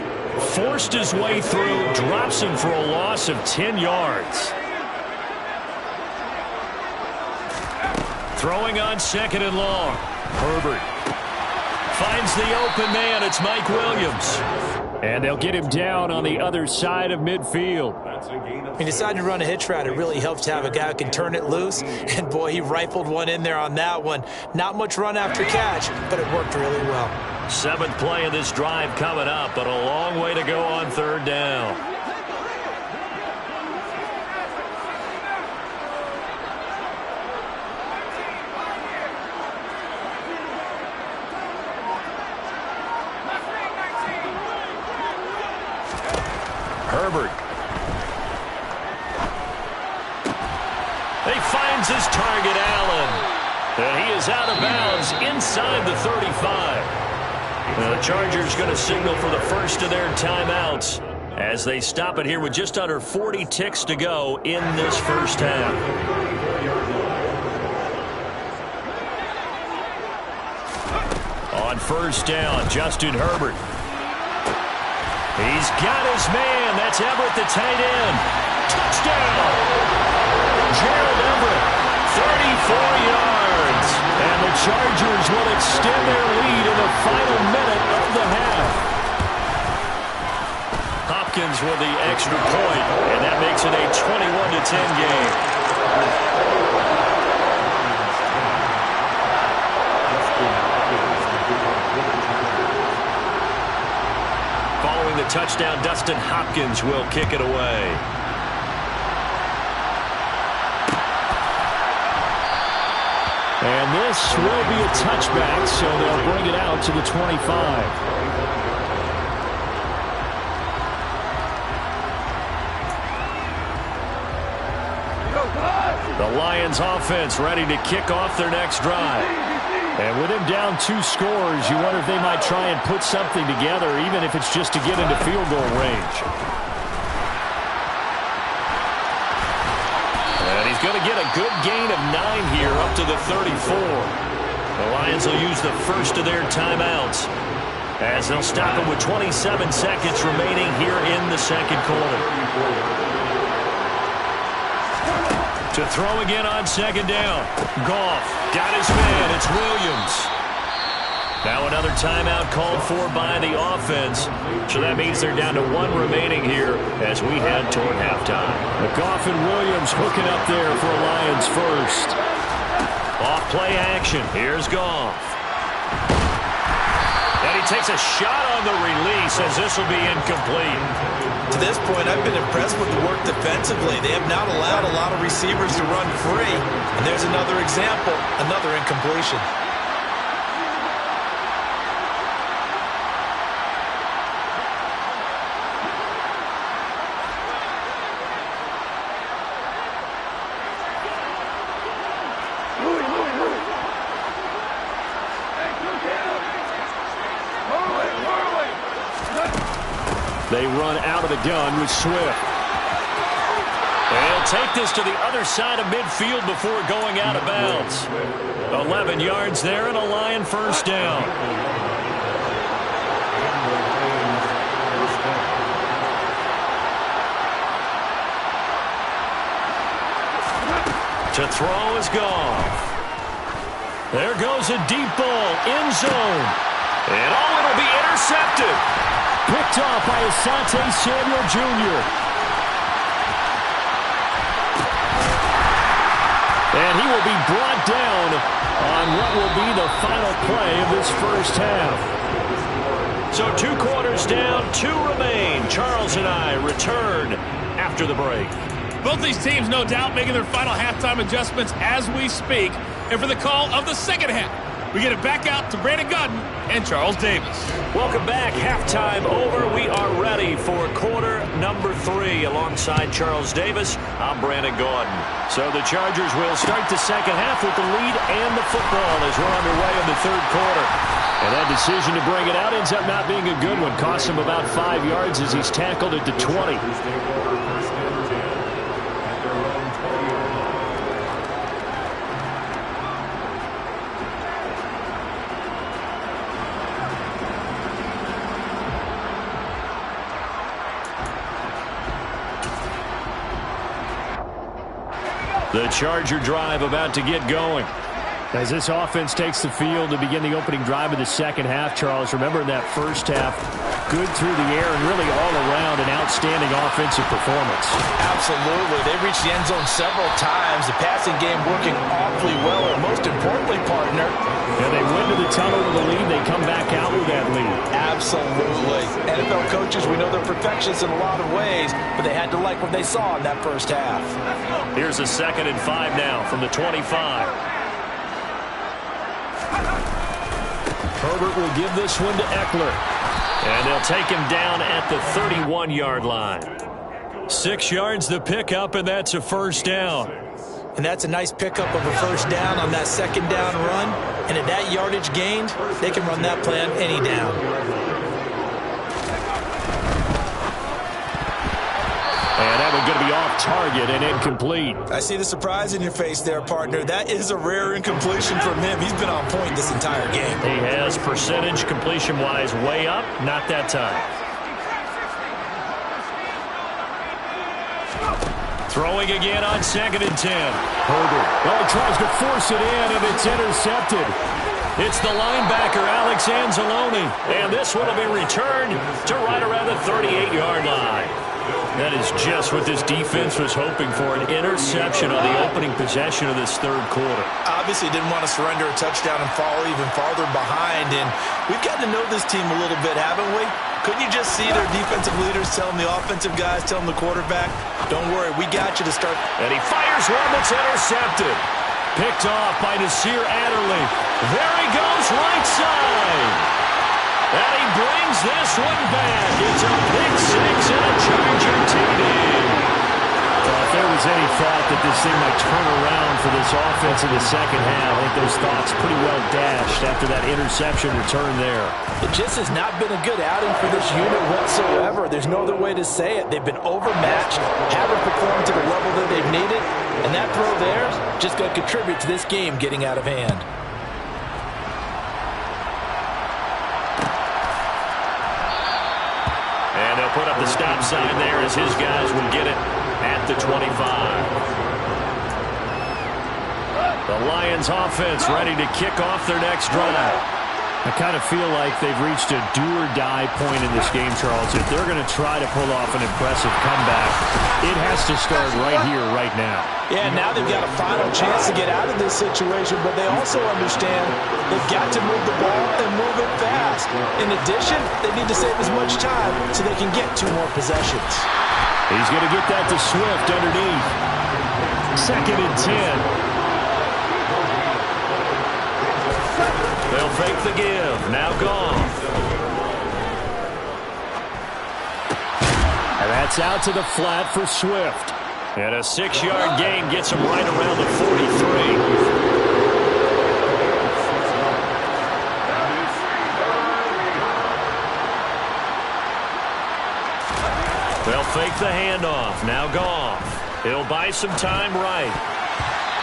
forced his way through, drops him for a loss of 10 yards. Throwing on 2nd and long. Herbert finds the open man. It's Mike Williams. And they'll get him down on the other side of midfield. He decided to run a hitch route. It really helps to have a guy who can turn it loose. And, boy, he rifled one in there on that one. Not much run after catch, but it worked really well. 7th play of this drive coming up, but a long way to go on 3rd down. Herbert. He finds his target, Allen. And he is out of bounds inside the 35. The Chargers going to signal for the first of their timeouts as they stop it here with just under 40 ticks to go in this first half. On first down, Justin Herbert. He's got his man. That's Everett, the tight end. Touchdown! Gerald Everett, 34 yards. And the Chargers will extend their lead in the final minute of the half. Hopkins with the extra point, and that makes it a 21-10 game. Following the touchdown, Dustin Hopkins will kick it away. And this will be a touchback, so they'll bring it out to the 25. The Lions offense ready to kick off their next drive. And with him down 2 scores, you wonder if they might try and put something together, even if it's just to get into field goal range. And he's going to get a good gain of 9 here up to the 34. The Lions will use the first of their timeouts as they'll stop it with 27 seconds remaining here in the second quarter. To throw again on second down. Goff got his man. It's Williams. Now another timeout called for by the offense. So that means they're down to 1 remaining here as we head toward halftime. Goff and Williams hooking up there for a Lions first. Off play action. Here's Goff. And he takes a shot on the release as this will be incomplete. To this point, I've been impressed with the work defensively. They have not allowed a lot of receivers to run free. And there's another example, another incompletion. They run out of the gun with Swift. They'll take this to the other side of midfield before going out of bounds. 11 yards there and a Lion first down. To throw is Goff. There goes a deep ball, end zone. And it'll be intercepted. Picked off by Asante Samuel Jr. And he will be brought down on what will be the final play of this first half. So 2 quarters down, 2 remain. Charles and I return after the break. Both these teams, no doubt, making their final halftime adjustments as we speak. And for the call of the second half, we get it back out to Brandon Gaudin and Charles Davis. Welcome back. Halftime over. We are ready for quarter number 3. Alongside Charles Davis, I'm Brandon Gaudin. So the Chargers will start the second half with the lead and the football as we're underway in the third quarter. And that decision to bring it out ends up not being a good one. Costs him about 5 yards as he's tackled at the 20. The Charger drive about to get going. As this offense takes the field to begin the opening drive of the second half, Charles, remember in that first half, good through the air and really all around an outstanding offensive performance. Absolutely. They reached the end zone several times. The passing game working awfully well, and most importantly, partner. And they went to the tunnel with a lead. They come back out with that lead. Absolutely. NFL coaches, we know they're perfectionists in a lot of ways, but they had to like what they saw in that first half. Here's a 2nd and 5 now from the 25. Herbert will give this one to Eckler. And they'll take him down at the 31-yard line. 6 yards the pickup, and that's a first down. And that's a nice pickup of a first down on that second down run. And at that yardage gained, they can run that play on any down. And that one's going to be off target and incomplete. I see the surprise in your face there, partner. That is a rare incompletion from him. He's been on point this entire game. He has percentage completion-wise way up, not that time. Throwing again on 2nd and 10. Herbert. Oh, tries to force it in, and it's intercepted. It's the linebacker, Alex Anzalone. And this one will be returned to right around the 38-yard line. That is just what this defense was hoping for, an interception on the opening possession of this third quarter. Obviously didn't want to surrender a touchdown and fall even farther behind. And we've gotten to know this team a little bit, haven't we? Couldn't you just see their defensive leaders telling the offensive guys, telling the quarterback, don't worry, we got you to start. And he fires one that's intercepted. Picked off by Nasir Adderley. There he goes, right side. And he brings this one back. It's a pick six and a Charger TD. Well, if there was any thought that this thing might turn around for this offense in the second half, I think those thoughts pretty well dashed after that interception return there. It just has not been a good outing for this unit whatsoever. There's no other way to say it. They've been overmatched, haven't performed to the level that they've needed, and that throw there is just going to contribute to this game getting out of hand. And they'll put up the stop sign there as his guys will get it at the 25. The Lions offense ready to kick off their next drive. I kind of feel like they've reached a do-or-die point in this game, Charles. If they're going to try to pull off an impressive comeback, it has to start right here, right now. Yeah, now they've got a final chance to get out of this situation, but they also understand they've got to move the ball and move it fast. In addition, they need to save as much time so they can get 2 more possessions. He's going to get that to Swift underneath. 2nd and 10. They'll fake the give. Now gone. And that's out to the flat for Swift. And a 6-yard gain gets him right around the 43. They'll fake the handoff. Now Goff. He'll buy some time right.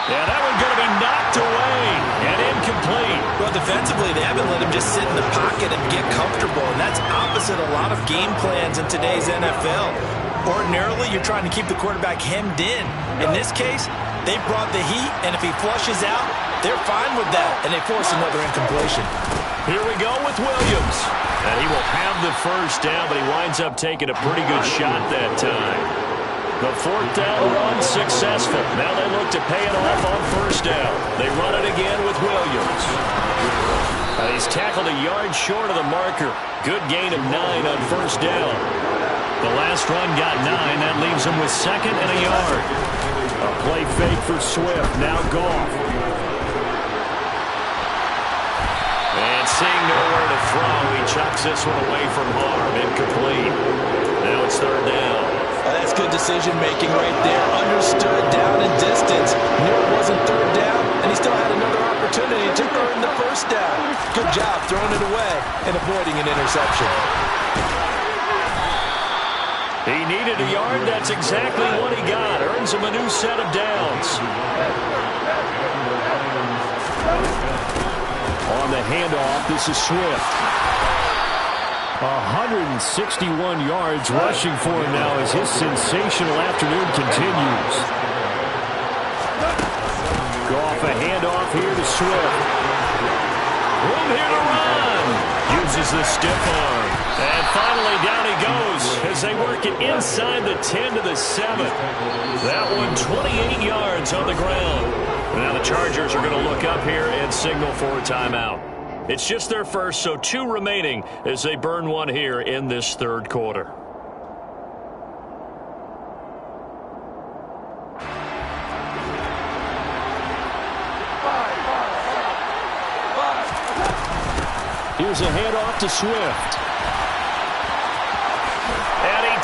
Yeah, that one's going to be knocked away and incomplete. Well, defensively, they haven't let him just sit in the pocket and get comfortable, and that's opposite a lot of game plans in today's NFL. Ordinarily, you're trying to keep the quarterback hemmed in. In this case, they brought the heat, and if he flushes out, they're fine with that, and they force another incompletion. Here we go with Williams. And he will have the first down, but he winds up taking a pretty good shot that time. The 4th down run successful. Now they look to pay it off on 1st down. They run it again with Williams. He's tackled a yard short of the marker. Good gain of 9 on 1st down. The last run got 9. That leaves him with 2nd and a yard. A play fake for Swift. Now Goff. And seeing nowhere to throw, he chucks this one away from harm. Incomplete. Now it's 3rd down. That's good decision-making right there. Understood down and distance. Knew it wasn't 3rd down, and he still had another opportunity to earn the 1st down. Good job throwing it away and avoiding an interception. He needed a yard. That's exactly what he got. Earns him a new set of downs. On the handoff, this is Swift. 161 yards rushing for him now as his sensational afternoon continues. Goff a handoff here to Swift. Room here to run. Uses the stiff arm. And finally down he goes as they work it inside the 10 to the 7. That one 28 yards on the ground. Now the Chargers are going to look up here and signal for a timeout. It's just their first, so 2 remaining as they burn one here in this 3rd quarter. Here's a handoff to Swift.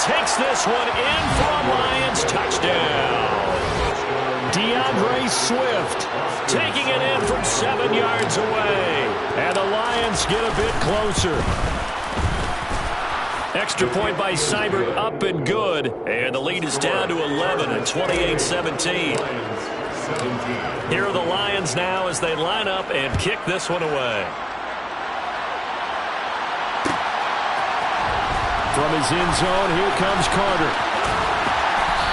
takes this one in for a Lions touchdown. DeAndre Swift taking it in from 7 yards away. And the Lions get a bit closer. Extra point by Seibert up and good. And the lead is down to 11 at 28-17. Here are the Lions now as they line up and kick this one away. From his end zone, here comes Carter.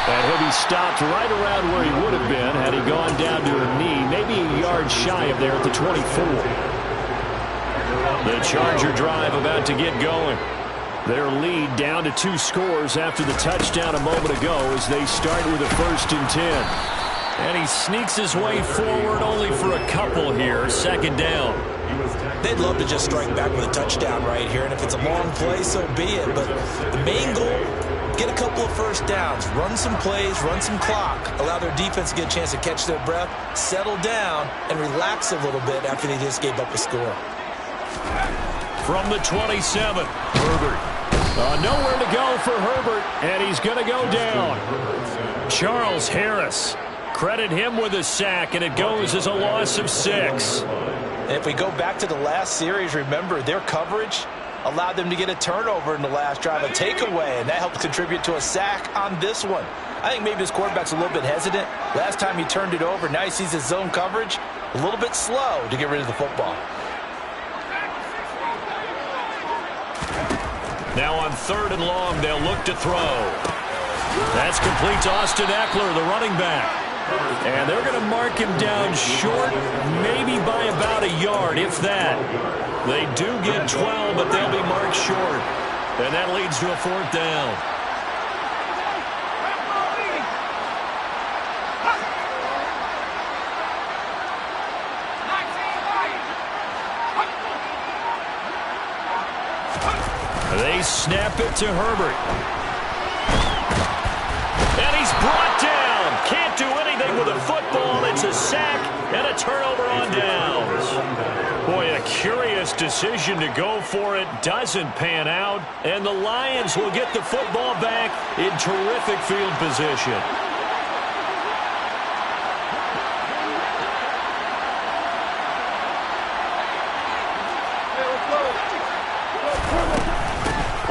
And he'll be stopped right around where he would have been had he gone down to a knee, maybe a yard shy of there at the 24. The Charger drive about to get going. Their lead down to 2 scores after the touchdown a moment ago as they start with a 1st and 10. And he sneaks his way forward only for a couple here, 2nd down. They'd love to just strike back with a touchdown right here, and if it's a long play, so be it. But the main goal, get a couple of 1st downs, run some plays, run some clock, allow their defense to get a chance to catch their breath, settle down, and relax a little bit after they just gave up a score. From the 27, Herbert. Nowhere to go for Herbert, and he's going to go down. Charles Harris. Credit him with a sack, and it goes as a loss of 6. And if we go back to the last series, remember, their coverage allowed them to get a turnover in the last drive, a takeaway, and that helped contribute to a sack on this one. I think maybe his quarterback's a little bit hesitant. Last time he turned it over, now he sees his zone coverage a little bit slow to get rid of the football. Now on 3rd and long, they'll look to throw. That's complete to Austin Eckler, the running back. And they're going to mark him down short, maybe by about a yard, if that. They do get 12, but they'll be marked short. And that leads to a 4th down. They snap it to Herbert. And he's brought down. Can't do anything with a football. It's a sack and a turnover on downs. Boy, a curious decision to go for it. Doesn't pan out. And the Lions will get the football back in terrific field position.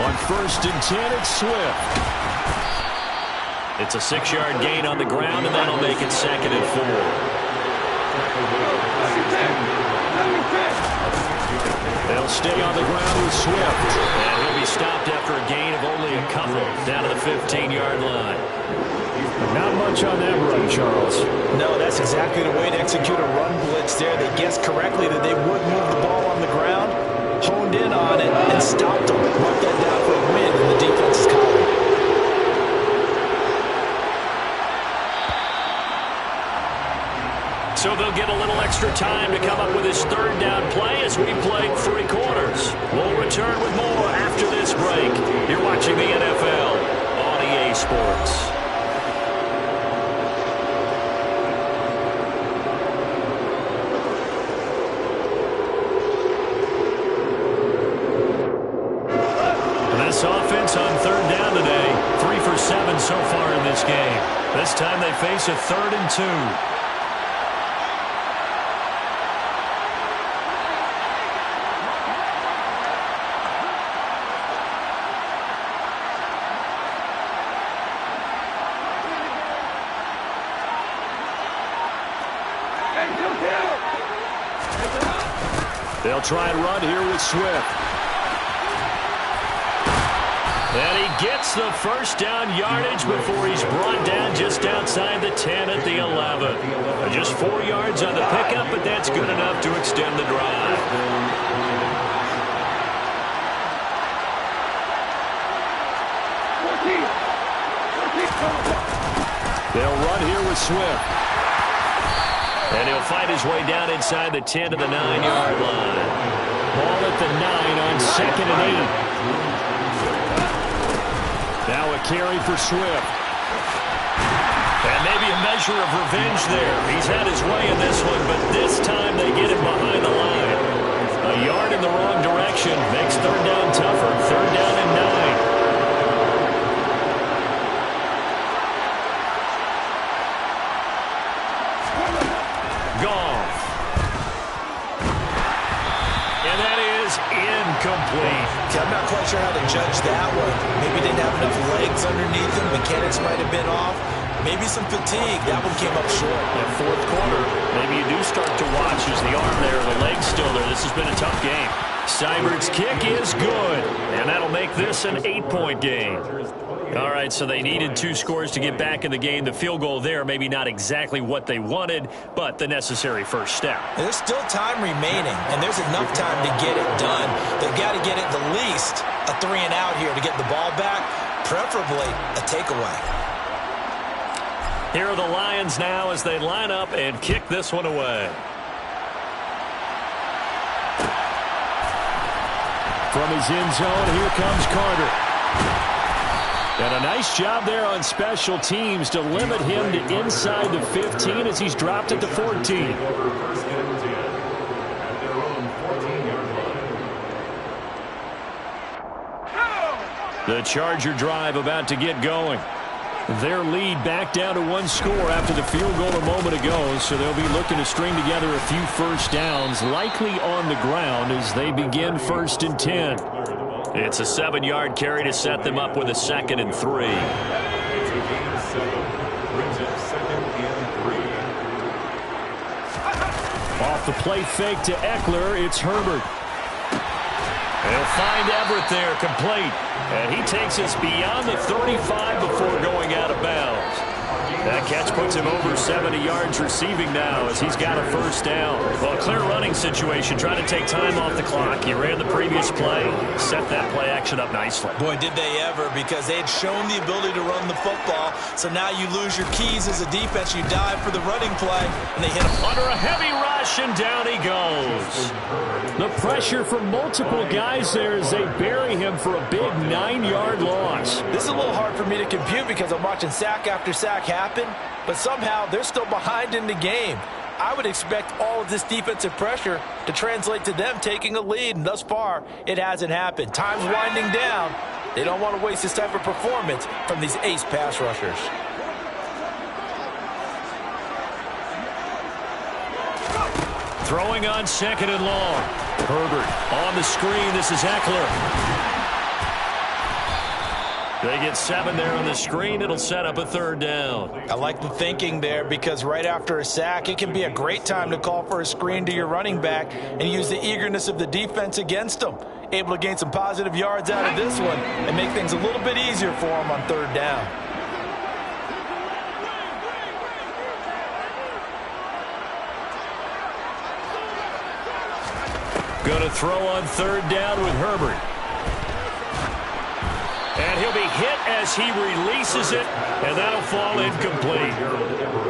On 1st and 10, it's Swift. It's a 6-yard gain on the ground, and that'll make it 2nd and 4. They'll stay on the ground with Swift. And he'll be stopped after a gain of only a couple down to the 15-yard line. Not much on that run, Charles. No, that's exactly the way to execute a run blitz there. They guessed correctly that they would move the ball on the ground, honed in on it, and stopped them. Marked that down for a win in the defense's column. So they'll get a little extra time to come up with his 3rd down play as we played 3 quarters. We'll return with more after this break. You're watching the NFL on EA Sports. This offense on 3rd down today, 3 for 7 so far in this game. This time they face a 3rd and 2. They'll try and run here with Swift. And he gets the 1st down yardage before he's brought down just outside the 10 at the 11. Just 4 yards on the pickup, but that's good enough to extend the drive. They'll run here with Swift. And he'll fight his way down inside the 10 to the 9-yard line. Ball at the 9 on 2nd and 8. Now a carry for Swift. And maybe a measure of revenge there. He's had his way in this one, but this time they get him behind the line. A yard in the wrong direction makes 3rd down tougher. 3rd down and 9. quite sure how to judge that one. Maybe didn't have enough legs underneath him. Mechanics might have been off. Maybe some fatigue. That one came up short. That fourth quarter, maybe you do start to watch. Is the arm there, the leg's still there. This has been a tough game. Seibert's kick is good, and that'll make this an 8-point game. All right, so they needed 2 scores to get back in the game. The field goal there, maybe not exactly what they wanted, but the necessary first step. There's still time remaining, and there's enough time to get it done. They've got to get it the least a 3-and-out here to get the ball back, preferably a takeaway. Here are the Lions now as they line up and kick this one away. From his end zone, here comes Carter. And a nice job there on special teams to limit him to inside the 15 as he's dropped it to 14. The Charger drive about to get going. Their lead back down to 1 score after the field goal a moment ago, so they'll be looking to string together a few first downs, likely on the ground as they begin 1st and 10. It's a 7-yard carry to set them up with a 2nd and 3. Off the play fake to Eckler, it's Herbert. They'll find Everett there, complete. And he takes us beyond the 35 before going out of bounds. That catch puts him over 70 yards receiving now as he's got a first down. Well, clear running situation, trying to take time off the clock. He ran the previous play, set that play action up nicely. Boy, did they ever, because they had shown the ability to run the football. So now you lose your keys as a defense. You dive for the running play, and they hit him. Under a heavy rush, and down he goes. The pressure from multiple guys there as they bury him for a big 9-yard loss. This is a little hard for me to compute because I'm watching sack after sack happen, but somehow they're still behind in the game. I would expect all of this defensive pressure to translate to them taking a lead, and thus far, it hasn't happened. Time's winding down. They don't want to waste this type of performance from these ace pass rushers. Throwing on 2nd and long. Herbert on the screen. This is Eckler. They get 7 there on the screen. It'll set up a 3rd down. I like the thinking there because right after a sack, it can be a great time to call for a screen to your running back and use the eagerness of the defense against them. Able to gain some positive yards out of this one and make things a little bit easier for them on 3rd down. Going to throw on 3rd down with Herbert. And he'll be hit as he releases it, and that'll fall incomplete.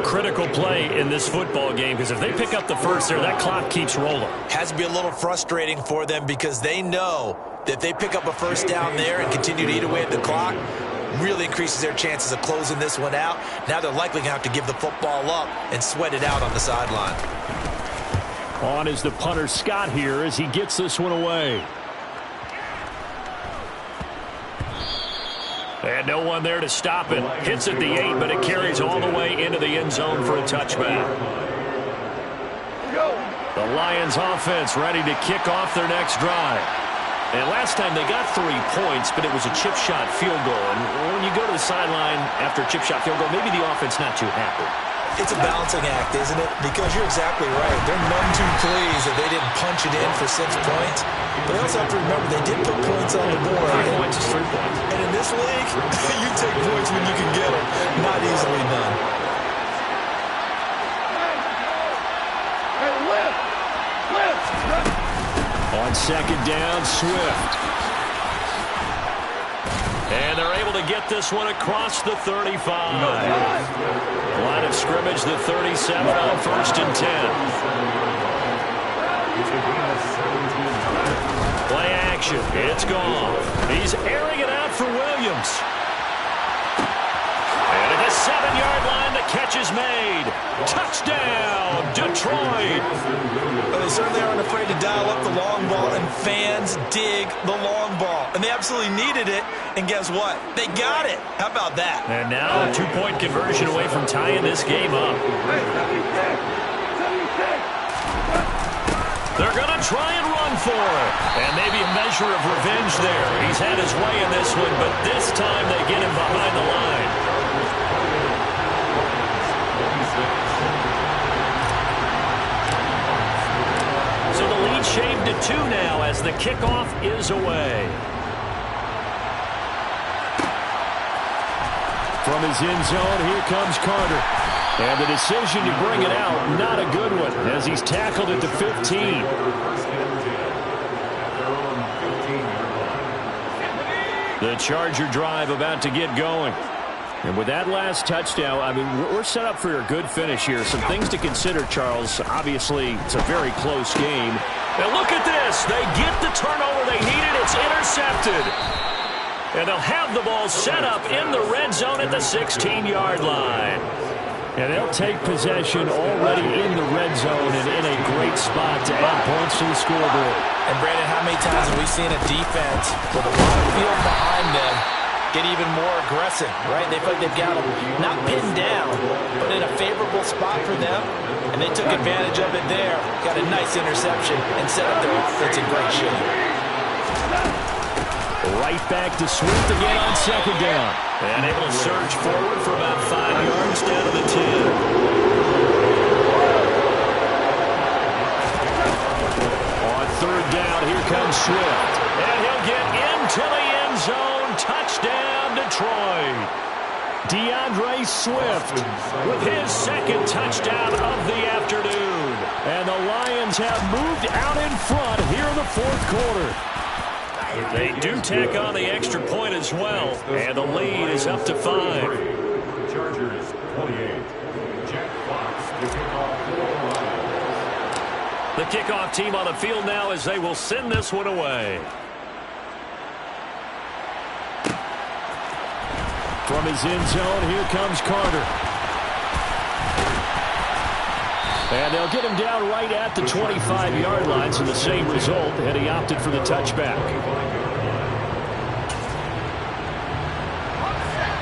Critical play in this football game, because if they pick up the first there, that clock keeps rolling. Has to be a little frustrating for them because they know that if they pick up a first down there and continue to eat away at the clock, really increases their chances of closing this one out. Now they're likely going to have to give the football up and sweat it out on the sideline. On is the punter Scott here as he gets this one away. And no one there to stop it. Hits at the 8, but it carries all the way into the end zone for a touchback. The Lions offense ready to kick off their next drive. And last time they got 3 points, but it was a chip shot field goal. And when you go to the sideline after a chip shot field goal, maybe the offense not too happy. It's a balancing act, isn't it? Because you're exactly right. They're none too pleased that they didn't punch it in for 6 points. But they also have to remember they did put points on the board. 3 points is 3 points. And in this league, you take points when you can get them. Not easily done. On 2nd down, Swift. And they're able to get this one across the 35. Line of scrimmage, the 37 on 1st and 10. Play action. It's gone. He's airing it out for Williams. And at the 7-yard line, the catch is made. Touchdown, Detroit. But they certainly aren't afraid to dial up the long ball, and fans dig the long ball. And they absolutely needed it, and guess what? They got it. How about that? And now a 2-point conversion away from tying this game up. They're going to try and run for it. And maybe a measure of revenge there. He's had his way in this one, but this time they get him behind the line. So the lead shaved to 2 now as the kickoff is away. From his end zone, here comes Carter. And the decision to bring it out, not a good one, as he's tackled at the 15. The Charger drive about to get going. And with that last touchdown, I mean, we're set up for a good finish here. Some things to consider, Charles. Obviously, it's a very close game. And look at this. They get the turnover they needed. It's intercepted. And they'll have the ball set up in the red zone at the 16-yard line. And they'll take possession already in the red zone and in a great spot to add points to the scoreboard. And, Brandon, how many times have we seen a defense with a lot of field behind them get even more aggressive, right? They feel like they've got them not pinned down, but in a favorable spot for them, and they took advantage of it there, got a nice interception, and set up their offense in great shape. Right back to Swift again on second down. And able to surge forward for about 5 yards down to the 10. On third down, here comes Swift. And he'll get into the end zone. Touchdown, Detroit. DeAndre Swift with his second touchdown of the afternoon. And the Lions have moved out in front here in the fourth quarter. They do tack on the extra point as well, and the lead is up to 5. Chargers 28. Jack Fox to kick off. The kickoff team on the field now as they will send this one away. From his end zone, here comes Carter. And they'll get him down right at the 25-yard line, so the same result, and he opted for the touchback.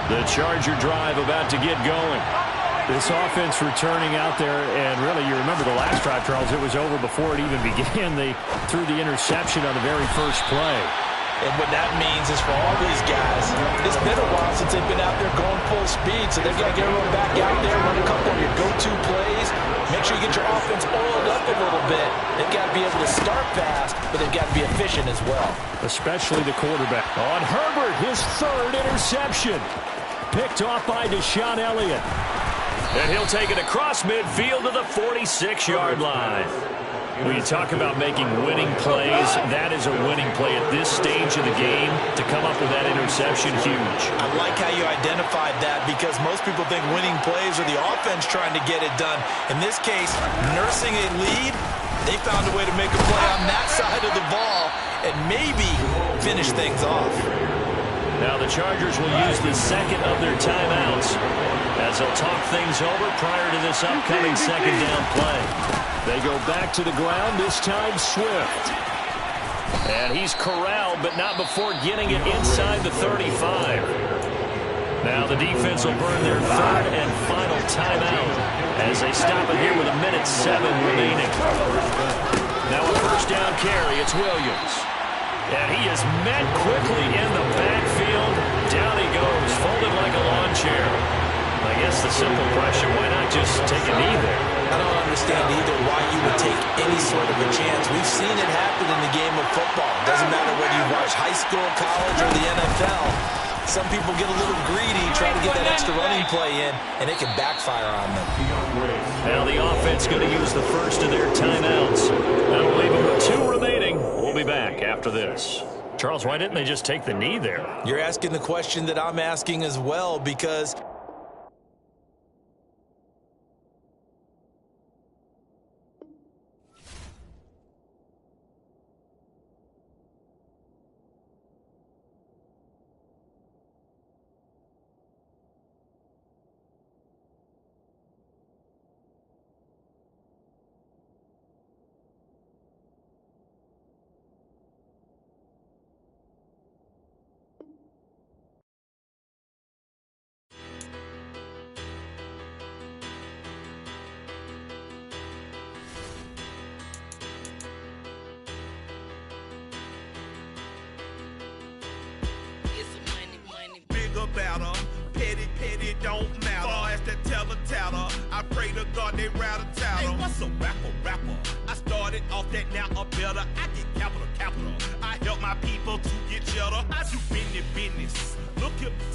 The Charger drive about to get going. This offense returning out there, and really, you remember the last drive, Charles, it was over before it even began. They threw the interception on the very first play. And what that means is for all these guys, it's been a while since they've been out there going full speed, so they've got to get everyone back out there, run a couple of your go-to plays, make sure you get your offense oiled up a little bit. They've got to be able to start fast, but they've got to be efficient as well. Especially the quarterback. On Herbert, his third interception. Picked off by Deshaun Elliott. And he'll take it across midfield to the 46-yard line. When you talk about making winning plays, that is a winning play at this stage of the game. To come up with that interception, huge. I like how you identified that because most people think winning plays are the offense trying to get it done. In this case, nursing a lead, they found a way to make a play on that side of the ball and maybe finish things off. Now the Chargers will use the second of their timeouts as they'll talk things over prior to this upcoming second down play. They go back to the ground, this time Swift. And he's corralled, but not before getting it inside the 35. Now the defense will burn their third and final timeout as they stop it here with 1:07 remaining. Now a first down carry, it's Williams. And he is met quickly in the backfield. Down he goes, folded like a lawn chair. I guess the simple question, why not just take a knee there? I don't understand either why you would take any sort of a chance. We've seen it happen in the game of football. Doesn't matter whether you watch high school, college, or the NFL. Some people get a little greedy, try to get that extra running play in, and it can backfire on them. Now the offense going to use the first of their timeouts. That'll leave them with 2 remaining. We'll be back after this. Charles, why didn't they just take the knee there? You're asking the question that I'm asking as well, because